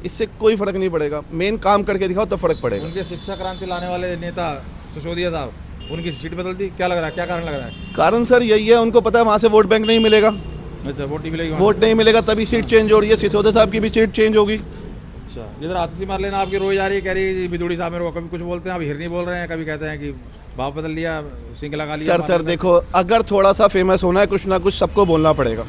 इससे कोई फर्क नहीं पड़ेगा। मेन काम करके दिखाओ तब फर्क पड़ेगा। उनके शिक्षा क्रांति लाने वाले नेता सिसोदिया साहब, उनकी सीट बदल दी, क्या लग रहा है, क्या कारण लग रहा है? कारण सर यही है, उनको पता है वहाँ से वोट बैंक नहीं मिलेगा। अच्छा, वोट नहीं मिलेगी, वोट नहीं मिलेगा तभी सीट चेंज हो रही है, सिसोदिया साहब की भी सीट चेंज होगी। अच्छा, जिधर आतिशी मार लेना आपकी रोज आ रही है, कह रही है बिदुड़ी साहब मेरे को कभी कुछ बोलते हैं, अब हिरनी बोल रहे हैं, कभी कहते हैं कि भाव बदल लिया, सिंह लगा लिया। सर देखो, अगर थोड़ा सा फेमस होना है, कुछ ना कुछ सबको बोलना पड़ेगा।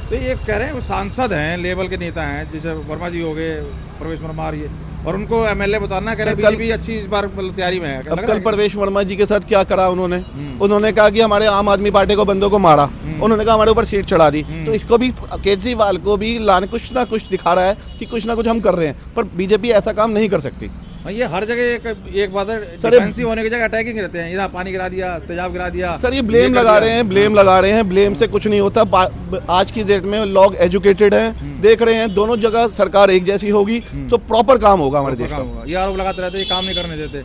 तो ये कह रहे हैं वो सांसद हैं, लेवल के नेता हैं, जैसे वर्मा जी हो गए, प्रवेश वर्मा, ये, और उनको एमएलए बताना, कह रहे हैं बीजेपी अच्छी इस बार तैयारी में है। अब कल प्रवेश वर्मा जी के साथ क्या करा उन्होंने कहा कि हमारे आम आदमी पार्टी को बंदों को मारा, उन्होंने कहा हमारे ऊपर सीट चढ़ा दी। तो इसको भी, केजरीवाल को भी लाने कुछ ना कुछ दिखा रहा है कि कुछ ना कुछ हम कर रहे हैं, पर बीजेपी ऐसा काम नहीं कर सकती। ये हर जगह एक बात है, डिफेंसिव होने की जगह अटैकिंग रहते हैं, इधर पानी गिरा दिया, तेजाब गिरा दिया। सर ये ब्लेम लगा रहे हैं, ब्लेम से कुछ नहीं होता। आज की डेट में लोग एजुकेटेड हैं, देख रहे हैं दोनों जगह सरकार एक जैसी होगी तो प्रॉपर काम होगा हमारे देश का। ये आरोप लगाते रहते हैं, काम नहीं करने देते।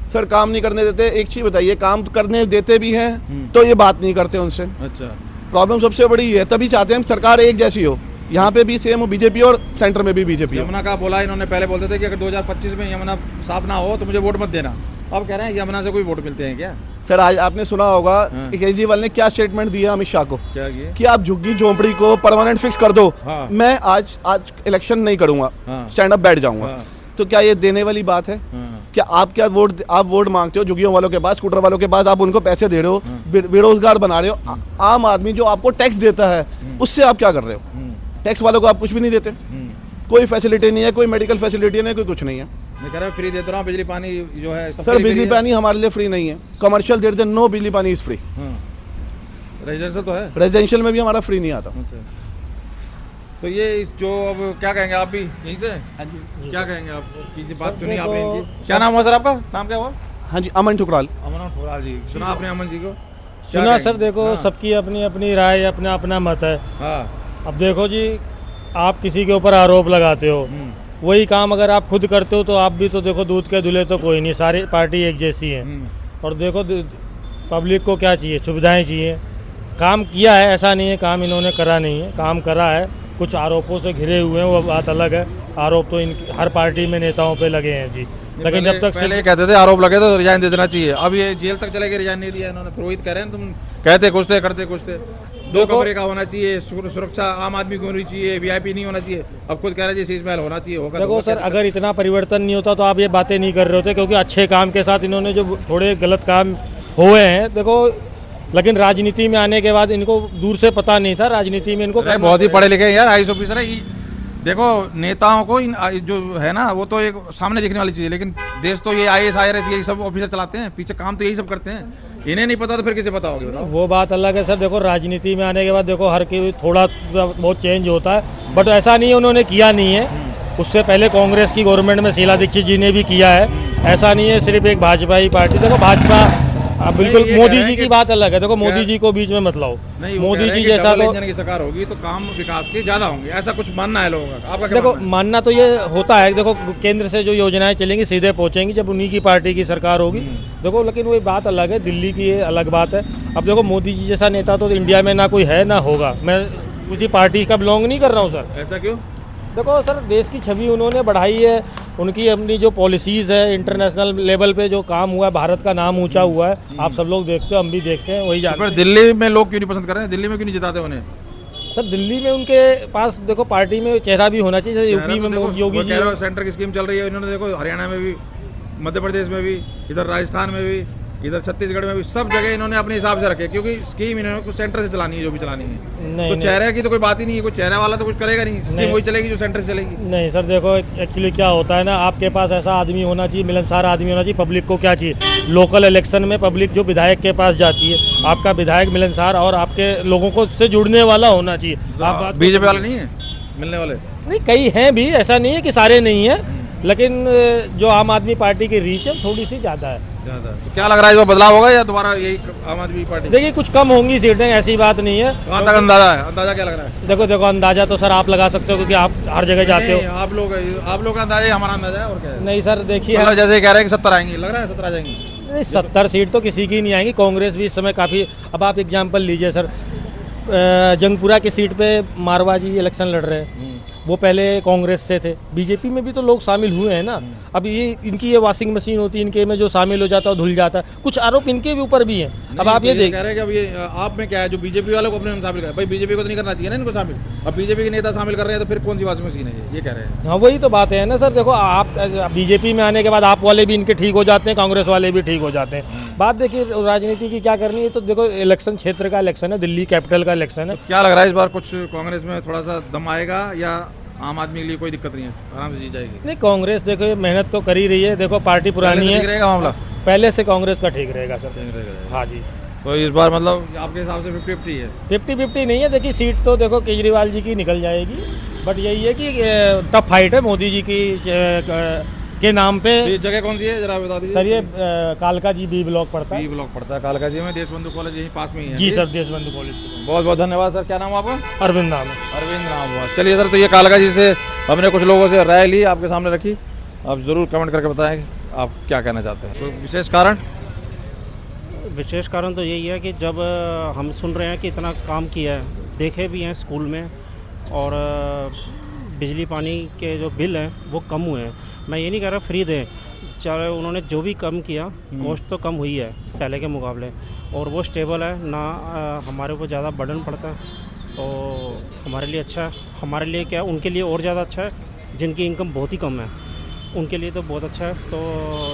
सर काम नहीं करने देते, एक चीज बताइए, काम करने देते भी हैं तो ये बात नहीं करते उनसे। अच्छा, प्रॉब्लम सबसे बड़ी है, तभी चाहते हैं हम सरकार एक जैसी हो, यहाँ पे भी सेम हो बीजेपी और सेंटर में भी बीजेपी। यमुना का बोला इन्होंने, पहले बोलते थे कि अगर 2025 में यमुना साफ ना हो तो मुझे वोट मत देना, अब कह रहे हैं यमुना से कोई वोट मिलते हैं क्या? सर आज आपने सुना होगा केजरीवाल ने क्या स्टेटमेंट दिया अमित शाह को, क्या कि आप झुग्गी झोंपड़ी को परमानेंट फिक्स कर दो, मैं आज इलेक्शन नहीं करूंगा, स्टैंड अप बैठ जाऊंगा। तो क्या ये देने वाली बात है? क्या आप वोट मांगते हो झुग्गियों वालों के पास, स्कूटर वालों के पास, आप उनको पैसे दे रहे हो, बेरोजगार बना रहे हो। आम आदमी जो आपको टैक्स देता है उससे आप क्या कर रहे हो? टैक्स वालों को आप कुछ भी नहीं देते, कोई फैसिलिटी नहीं है, कोई मेडिकल फैसिलिटी नहीं, कोई कुछ नहीं है। मैं कह रहा हूं फ्री देता रहा हूं, बिजली पानी जो है सर बिजली पानी हमारे लिए फ्री नहीं है, कमर्शियल देते हैं, नो बिजली पानी इज फ्री। रेजिडेंशियल तो है, रेजिडेंशियल में भी हमारा फ्री नहीं आता। तो ये जो अब क्या कहेंगे आप भी यहीं से? हाँ जी, क्या कहेंगे आप की बात सुनी आपने इनकी? क्या नाम हुआ सर आपका? नाम क्या हुआ? हाँ जी, अमन ठुकराल। अमन ठुकराल जी, सुना आपने अमन जी को? सुना सर, देखो सबकी अपनी अपनी राय, अपना अपना मत है। अब देखो जी, आप किसी के ऊपर आरोप लगाते हो, वही काम अगर आप खुद करते हो तो आप भी तो देखो दूध के धुले तो कोई नहीं, सारी पार्टी एक जैसी है। और देखो पब्लिक को क्या चाहिए, सुविधाएं चाहिए। काम किया है, ऐसा नहीं है काम इन्होंने करा नहीं है, काम करा है, कुछ आरोपों से घिरे हुए हैं, वो बात अलग है। आरोप तो हर पार्टी में नेताओं पे लगे हैं जी, लेकिन जब तक पहले कहते थे आरोप लगे तो रिजाइन दे देना चाहिए, अब ये जेल तक चले गए, रिजाइन नहीं दिया इन्होंने। रोहित कह रहे हैं तुम कहते कुछ थे करते कुछ थे। 2 कमरे का होना चाहिए, सुरक्षा आम आदमी को होनी चाहिए, वीआईपी नहीं होना चाहिए। अब खुद कह रहे हैं शीश महल होना चाहिए, होगा। देखो सर, अगर इतना परिवर्तन नहीं होता तो आप ये बातें नहीं कर रहे होते, क्योंकि अच्छे काम के साथ इन्होंने जो थोड़े गलत काम हुए हैं, देखो, लेकिन राजनीति में आने के बाद इनको दूर से पता नहीं था, राजनीति में इनको बहुत ही पढ़े लिखे यार, IAS ऑफिसर है। देखो नेताओं को जो है ना, वो तो एक सामने दिखने वाली चीज़ है, लेकिन देश तो ये IAS IRS यही सब ऑफिसर चलाते हैं, पीछे काम तो यही सब करते हैं। इन्हें नहीं पता तो फिर किसे पता होगा, बताओ। वो बात अलग है सर। देखो राजनीति में आने के बाद देखो हर की थोड़ा बहुत चेंज होता है, बट ऐसा नहीं है उन्होंने किया नहीं है। उससे पहले कांग्रेस की गवर्नमेंट में शीला दीक्षित जी ने भी किया है, ऐसा नहीं है सिर्फ एक भाजपा ही पार्टी। देखो भाजपा बिल्कुल, मोदी जी की बात अलग है, देखो मोदी जी को बीच में मत लाओ। मोदी जी जैसा तो इंजन की सरकार होगी तो काम विकास के ज्यादा होंगे, ऐसा कुछ मानना है लोगों का। आपका क्या देखो मानना है? मानना तो ये होता है, देखो केंद्र से जो योजनाएं चलेंगी सीधे पहुंचेंगी जब उन्हीं की पार्टी की सरकार होगी। देखो लेकिन वो बात अलग है, दिल्ली की ये अलग बात है। अब देखो मोदी जी जैसा नेता तो इंडिया में ना कोई है ना होगा। मैं उसी पार्टी का बिलोंग नहीं कर रहा हूँ सर। ऐसा क्यों? देखो सर, देश की छवि उन्होंने बढ़ाई है, उनकी अपनी जो पॉलिसीज़ है, इंटरनेशनल लेवल पे जो काम हुआ है, भारत का नाम ऊंचा हुआ है, आप सब लोग देखते हो, हम भी देखते हैं, वही जानते हैं। दिल्ली में लोग क्यों नहीं पसंद कर रहे हैं? दिल्ली में क्यों नहीं जिताते उन्हें? सर दिल्ली में उनके पास देखो पार्टी में चेहरा भी होना चाहिए, जैसे यूपी में योगी जी। सेंटर की स्कीम चल रही है, इन्होंने देखो हरियाणा में भी, मध्य प्रदेश में भी, इधर राजस्थान में भी, इधर छत्तीसगढ़ में भी, सब जगह इन्होंने अपने हिसाब से रखे, क्योंकि स्कीम इन्होंने कुछ सेंटर से चलानी है, जो भी चलानी है। तो चेहरे की तो कोई बात ही नहीं है, कोई चेहरे वाला तो कुछ करेगा नहीं, स्कीम वही चलेगी जो सेंटर से चलेगी। नहीं सर, देखो एक्चुअली क्या होता है ना, आपके पास ऐसा आदमी होना चाहिए, मिलनसार आदमी होना चाहिए। पब्लिक को क्या चाहिए? लोकल इलेक्शन में पब्लिक जो विधायक के पास जाती है, आपका विधायक मिलनसार और आपके लोगों को से जुड़ने वाला होना चाहिए। आप बीजेपी वाले नहीं है मिलने वाले? नहीं, कई हैं भी, ऐसा नहीं है कि सारे नहीं है, लेकिन जो आम आदमी पार्टी की रीच है थोड़ी सी ज़्यादा है। तो क्या लग रहा है, इसमें बदलाव होगा या दोबारा यही आम आदमी पार्टी? देखिए कुछ कम होंगी सीटें, ऐसी बात नहीं है। कहाँ तक अंदाजा है? अंदाजा क्या लग रहा है? देखो अंदाजा तो सर आप लगा सकते हो, क्योंकि आप हर जगह जाते हो। आप लोग का अंदाजा है, हमारा अंदाजा है, और क्या है? नहीं सर देखिए, मतलब जैसे कह रहे हैं कि 70 आएंगी, लग रहा है 70 आ जाएंगी? नहीं, 70 सीट तो किसी की नहीं आएंगी। कांग्रेस भी इस समय काफ़ी, अब आप एग्जाम्पल लीजिए सर, जंगपुरा की सीट पे मारवा जी इलेक्शन लड़ रहे हैं, वो पहले कांग्रेस से थे। बीजेपी में भी तो लोग शामिल हुए हैं ना। अब ये इनकी ये वॉशिंग मशीन होती है, इनके में जो शामिल हो जाता है धुल जाता है। कुछ आरोप इनके भी ऊपर भी हैं। अब आप ये देख कह रहे हैं कि अब ये आप में क्या है, जो बीजेपी वालों को अपने में शामिल कर, भाई बीजेपी को तो नहीं करना चाहिए ना इनको शामिल। अब बीजेपी के नेता शामिल कर रहे हैं तो फिर कौन सी वॉशिंग मशीन है, ये कह रहे हैं। हाँ वही तो बात है ना सर। देखो आप बीजेपी में आने के बाद आप वाले भी इनके ठीक हो जाते हैं, कांग्रेस वाले भी ठीक हो जाते हैं। बात देखिए राजनीति की क्या करनी है, तो देखो इलेक्शन क्षेत्र का इलेक्शन है, दिल्ली कैपिटल का इलेक्शन है। क्या लग रहा है इस बार कुछ कांग्रेस में थोड़ा सा दम आएगा, या आम आदमी के लिए कोई दिक्कत नहीं है, आराम से जीत जाएगी? नहीं, कांग्रेस देखो मेहनत तो कर ही रही है, देखो पार्टी पुरानी है। ठीक रहेगा मामला? पहले से कांग्रेस का ठीक रहेगा सर। हाँ जी। तो इस बार मतलब आपके हिसाब से 50-50 है? 50-50 नहीं है। देखिए सीट तो देखो केजरीवाल जी की निकल जाएगी, बट यही है कि टफ फाइट है मोदी जी की के नाम पे। ये जगह कौन सी है जरा बता दीजिए सर। ये कालका जी बी ब्लॉक पड़ता है। बी ब्लॉक पड़ता है कालका जी में, देशबंधु कॉलेज यहीं पास में ही है। जी सर, देशबंधु कॉलेज। बहुत बहुत धन्यवाद सर। क्या नाम आपका? अरविंद नाम है। अरविंद नाम हुआ। चलिए सर, तो ये कालका जी से हमने कुछ लोगों से राय ली, आपके सामने रखी। आप ज़रूर कमेंट करके बताएं आप क्या कहना चाहते हैं। तो विशेष कारण? विशेष कारण तो यही है कि जब हम सुन रहे हैं कि इतना काम किया है, देखे भी हैं स्कूल में, और बिजली पानी के जो बिल हैं वो कम हुए हैं। मैं ये नहीं कह रहा फ्री दें, चाहे उन्होंने जो भी कम किया, कॉस्ट तो कम हुई है पहले के मुकाबले, और वो स्टेबल है ना, हमारे ऊपर ज़्यादा बर्डन पड़ता है, तो हमारे लिए अच्छा है। हमारे लिए क्या, उनके लिए और ज़्यादा अच्छा है, जिनकी इनकम बहुत ही कम है उनके लिए तो बहुत अच्छा है। तो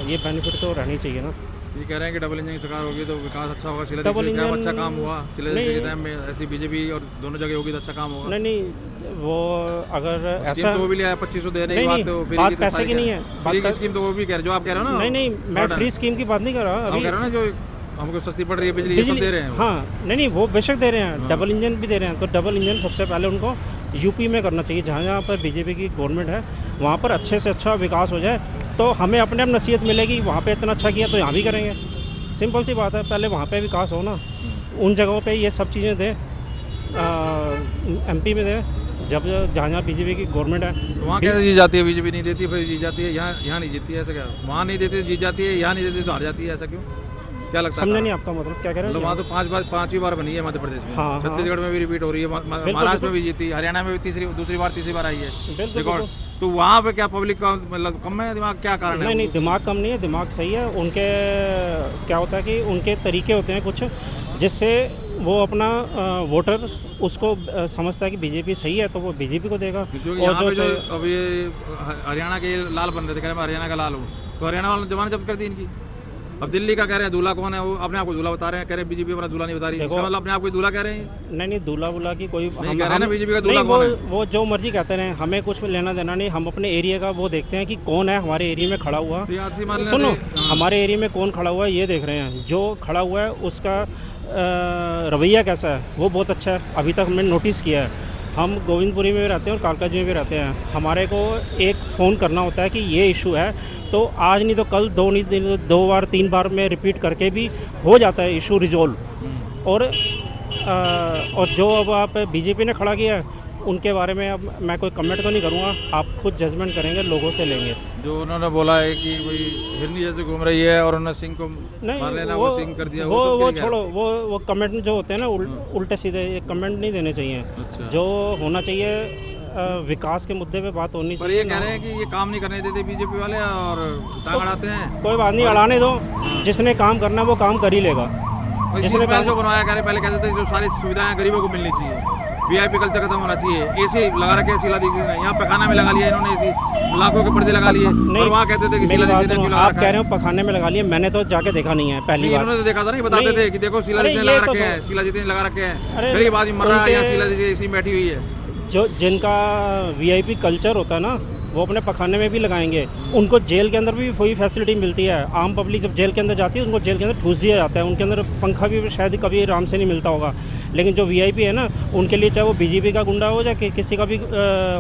ये बेनिफिट तो रहनी चाहिए ना। ये कह रहे हैं कि डबल इंजन की सरकार होगी तो विकास अच्छा होगा, शीला दीक्षित के अच्छा काम हुआ, शीला दीक्षित के टाइम में ऐसी बीजेपी और दोनों जगह होगी तो अच्छा काम होगा। नहीं, वो अगर ऐसा तो वो भी लिया है 2500 देने की बात, तो बात पैसे की नहीं है, फ्री की स्कीम तो वो भी कह रहे जो आप कह रहे हो ना। नहीं, मैं फ्री स्कीम की बात नहीं कर रहा। अभी कह रहे हो ना जो हमको सस्ती पड़ रही है बिजली, ये सब दे रहे हैं। हाँ, नहीं वो बेशक दे रहे हैं, डबल इंजन भी दे रहे हैं। तो डबल इंजन सबसे पहले उनको यूपी में करना चाहिए, जहाँ जहाँ पर बीजेपी की गवर्नमेंट है वहाँ पर अच्छे से अच्छा विकास हो जाए, तो हमें अपने आप नसीहत मिलेगी। वहाँ पे इतना अच्छा किया तो यहाँ भी करेंगे, सिंपल सी बात है। पहले वहाँ पे विकास हो ना, उन जगहों पे ये सब चीज़ें दें, एमपी में दें, जब जहाँ बीजेपी की गवर्नमेंट है। तो वहाँ कैसे जीत जाती है? बीजेपी नहीं देती फिर जीत जाती है, यहाँ नहीं जीतती है, ऐसा क्या? वहाँ नहीं देती जीत जाती है, यहाँ नहीं देती तो हार जाती है, ऐसा क्यों? क्या लगता है? समझा नहीं आपका मतलब क्या कह रहे हैं? वहाँ तो 5वीं बार बनी है मध्य प्रदेश में। हाँ, छत्तीसगढ़ में भी रिपीट हो रही है, महाराष्ट्र में भी जीती, हरियाणा में भी दूसरी बार आई है रिकॉर्ड। तो वहाँ पे क्या पब्लिक का मतलब कम है दिमाग, क्या कारण है? नहीं, दिमाग कम नहीं है, दिमाग सही है। उनके क्या होता है कि उनके तरीके होते हैं कुछ, जिससे वो अपना वोटर उसको समझता है कि बीजेपी सही है तो वो बीजेपी को देगा। और जो अब ये हरियाणा के लाल बन रहे थे, कह रहे मैं हरियाणा का लाल हूँ, तो हरियाणा वालों ने जमानत जब्त कर दी इनकी। अब दिल्ली का कह रहे हैं दूल्हा कौन है, वो अपने आप को दूल्हा बता रहे हैं, कह रहे हैं बीजेपी अपना दूल्हा नहीं बता रही, इसका मतलब अपने आप को दूल्हा कह रहे हैं। नहीं दूल्हा बुला की कोई नहीं कह रहे हैं ना बीजेपी का दूल्हा कौन है। वो जो मर्जी कहते हैं, हमें कुछ लेना देना नहीं, हम अपने एरिया का वो देखते हैं कि कौन है हमारे एरिया में खड़ा हुआ। सुनो, हमारे एरिया में कौन खड़ा हुआ है ये देख रहे हैं, जो खड़ा हुआ है उसका रवैया कैसा है वो बहुत अच्छा है, अभी तक हमने नोटिस किया है। हम गोविंदपुरी में भी रहते हैं और कालकाजी में भी रहते हैं, हमारे को एक फ़ोन करना होता है कि ये इशू है, तो आज नहीं तो कल, दो बार 3 बार में रिपीट करके भी हो जाता है इशू रिजॉल्व। और जो अब आप बीजेपी ने खड़ा किया है उनके बारे में अब मैं कोई कमेंट तो नहीं करूँगा, आप खुद जजमेंट करेंगे, लोगों से लेंगे। जो उन्होंने बोला है कि भाई हिरनी जैसे घूम रही है और उन्होंने सिंह को मार लेना, वो सिंह कर दिया, वो छोड़ो, वो कमेंट जो होते हैं ना उल्टे सीधे कमेंट नहीं देने चाहिए। जो होना चाहिए विकास के मुद्दे पे बात होनी चाहिए। पर ये कह रहे हैं कि ये काम नहीं करने देते बीजेपी वाले और टांग अड़ाते हैं। कोई बात नहीं, अड़ाने दो, जिसने काम करना है वो काम कर ही लेगा। जिसने जो बनवाया कह रहे पहले कहते थे जो सारी सुविधाएं गरीबों को मिलनी चाहिए, वीआईपी कल्चर खत्म होना चाहिए, एसी लगा रखे शीला दीक्षित ने, यहाँ पखाना में लगा लिया इन्होंने एसी, लाखों के पर्दे लगा लिए, और वहाँ कहते थे कि शीला दीक्षित ने आप कह रहे हो पखाने में लगा लिए, मैंने तो जाके देखा नहीं है पहली बार। इन्होंने तो देखा था, नहीं बताते थे कि देखो शीला दीक्षित ने लगा रखे हैं, शीला दीक्षित ने लगा रखे हैं, गरीब आदमी मर रहा है, यहाँ शीला दीक्षित एसी में बैठी हुई है। जो जिनका वीआईपी कल्चर होता है ना वो अपने पखाने में भी लगाएंगे, उनको जेल के अंदर भी वही फैसिलिटी मिलती है। आम पब्लिक जब जेल के अंदर जाती है उनको जेल के अंदर ठूस दिया जाता है, उनके अंदर पंखा भी शायद कभी आराम से नहीं मिलता होगा। लेकिन जो वीआईपी है ना उनके लिए, चाहे वो बीजेपी का गुंडा हो या किसी का भी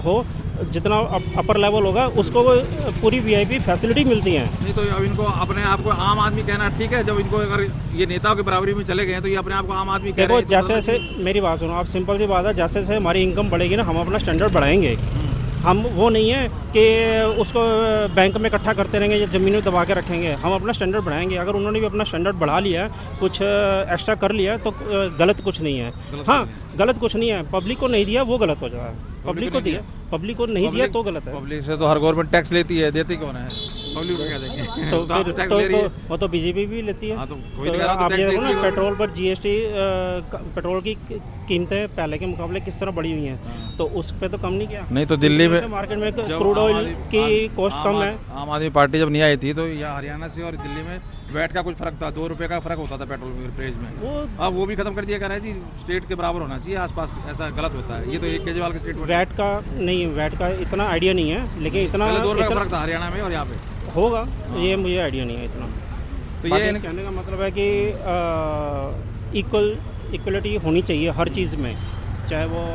हो, जितना अपर लेवल होगा उसको वो पूरी वीआईपी फैसिलिटी मिलती है। नहीं तो अब इनको अपने आप को आम आदमी कहना ठीक है, जब इनको अगर ये नेताओं के बराबरी में चले गए तो ये अपने आप को आम आदमी कह रहे हैं। जैसे जैसे मेरी बात सुनो, आप सिंपल सी बात है, जैसे जैसे हमारी इनकम बढ़ेगी ना हम अपना स्टैंडर्ड बढ़ाएंगे। हम वो नहीं है कि उसको बैंक में इकट्ठा करते रहेंगे या ज़मीन में दबा के रखेंगे, हम अपना स्टैंडर्ड बढ़ाएंगे। अगर उन्होंने भी अपना स्टैंडर्ड बढ़ा लिया है, कुछ एक्स्ट्रा कर लिया तो गलत कुछ नहीं है। हाँ, गलत कुछ नहीं है, पब्लिक को नहीं दिया वो गलत हो जाए, पब्लिक को दिया, पब्लिक को नहीं दिया तो गलत है। पब्लिक से तो हर गवर्नमेंट टैक्स लेती है, देती कौन है? पब्लिक को क्या देंगे? तो फिर टैक्स ले रही है, वो तो बीजेपी भी लेती है। हाँ, तो कोई तो आप ये देखो ना, पेट्रोल पर जीएसटी, पेट्रोल की कीमतें पहले के मुकाबले किस तरह बढ़ी हुई हैं, तो उस पर तो कम नहीं किया। नहीं तो दिल्ली में मार्केट में क्रूड ऑयल की कॉस्ट कम है। आम आदमी पार्टी जब नहीं आई थी तो यहाँ हरियाणा से और दिल्ली में वैट का कुछ फर्क था, 2 रुपये का फर्क होता था पेट्रोल प्राइस में, अब वो भी खत्म कर दिया। कह रहे हैं जी स्टेट के बराबर होना चाहिए आसपास, ऐसा गलत होता है। ये तो एक केजरीवाल के स्टेट में वैट का नहीं, वैट का इतना आइडिया नहीं है, लेकिन इतना 2 रुपये का फर्क था हरियाणा में और यहाँ पे होगा, ये मुझे आइडिया नहीं है इतना। तो ये कहने का मतलब है कि इक्वलिटी होनी चाहिए हर चीज़ में, चाहे वो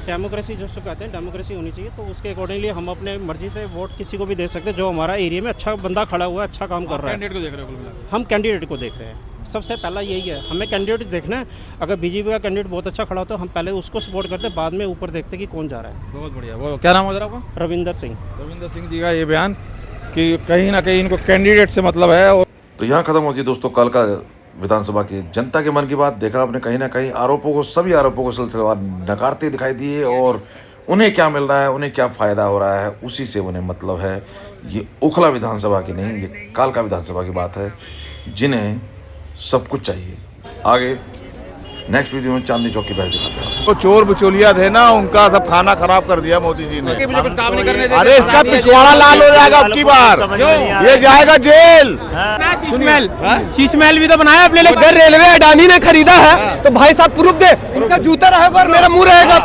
डेमोक्रेसी जिसको कहते हैं डेमोक्रेसी होनी चाहिए, तो उसके अकॉर्डिंगली हम अपने मर्जी से वोट किसी को भी दे सकते हैं जो हमारा एरिया में अच्छा बंदा खड़ा हुआ है, अच्छा काम कर रहा है। कैंडिडेट को देख रहे हो? हम कैंडिडेट को देख रहे हैं, सबसे पहला यही है, हमें कैंडिडेट देखना है। अगर बीजेपी का कैंडिडेट बहुत अच्छा खड़ा हो तो हम पहले उसको सपोर्ट करते हैं, बाद में ऊपर देखते हैं कि कौन जा रहा है। बहुत बढ़िया। वो क्या नाम है आपका? रविंदर सिंह। रविंदर सिंह जी का ये बयान कि कहीं ना कहीं इनको कैंडिडेट से मतलब है। तो यहाँ खत्म होती है दोस्तों कल का विधानसभा की जनता के मन की बात। देखा आपने, कहीं ना कहीं आरोपों को, सभी आरोपों को सिलसिलेवार नकारते दिखाई दिए, और उन्हें क्या मिल रहा है, उन्हें क्या फ़ायदा हो रहा है, उसी से उन्हें मतलब है। ये ओखला विधानसभा की नहीं, ये कालका विधानसभा की बात है, जिन्हें सब कुछ चाहिए। आगे नेक्स्ट वीडियो में चांदनी चौक की बहस दिखाते हैं। तो चोर बिचौलिया थे ना, उनका सब खाना खराब कर दिया मोदी जी ने। मुझे कुछ काम नहीं करने देते। अरे इसका पिछवाड़ा लाल हो जाएगा अब की बार, ये जाएगा जेल। शीश महल भी तो बनाया अपने लिए। रेलवे अडानी ने खरीदा है तो भाई साहब प्रूफ दे, इनका जूता रहेगा और मेरा मुंह रहेगा।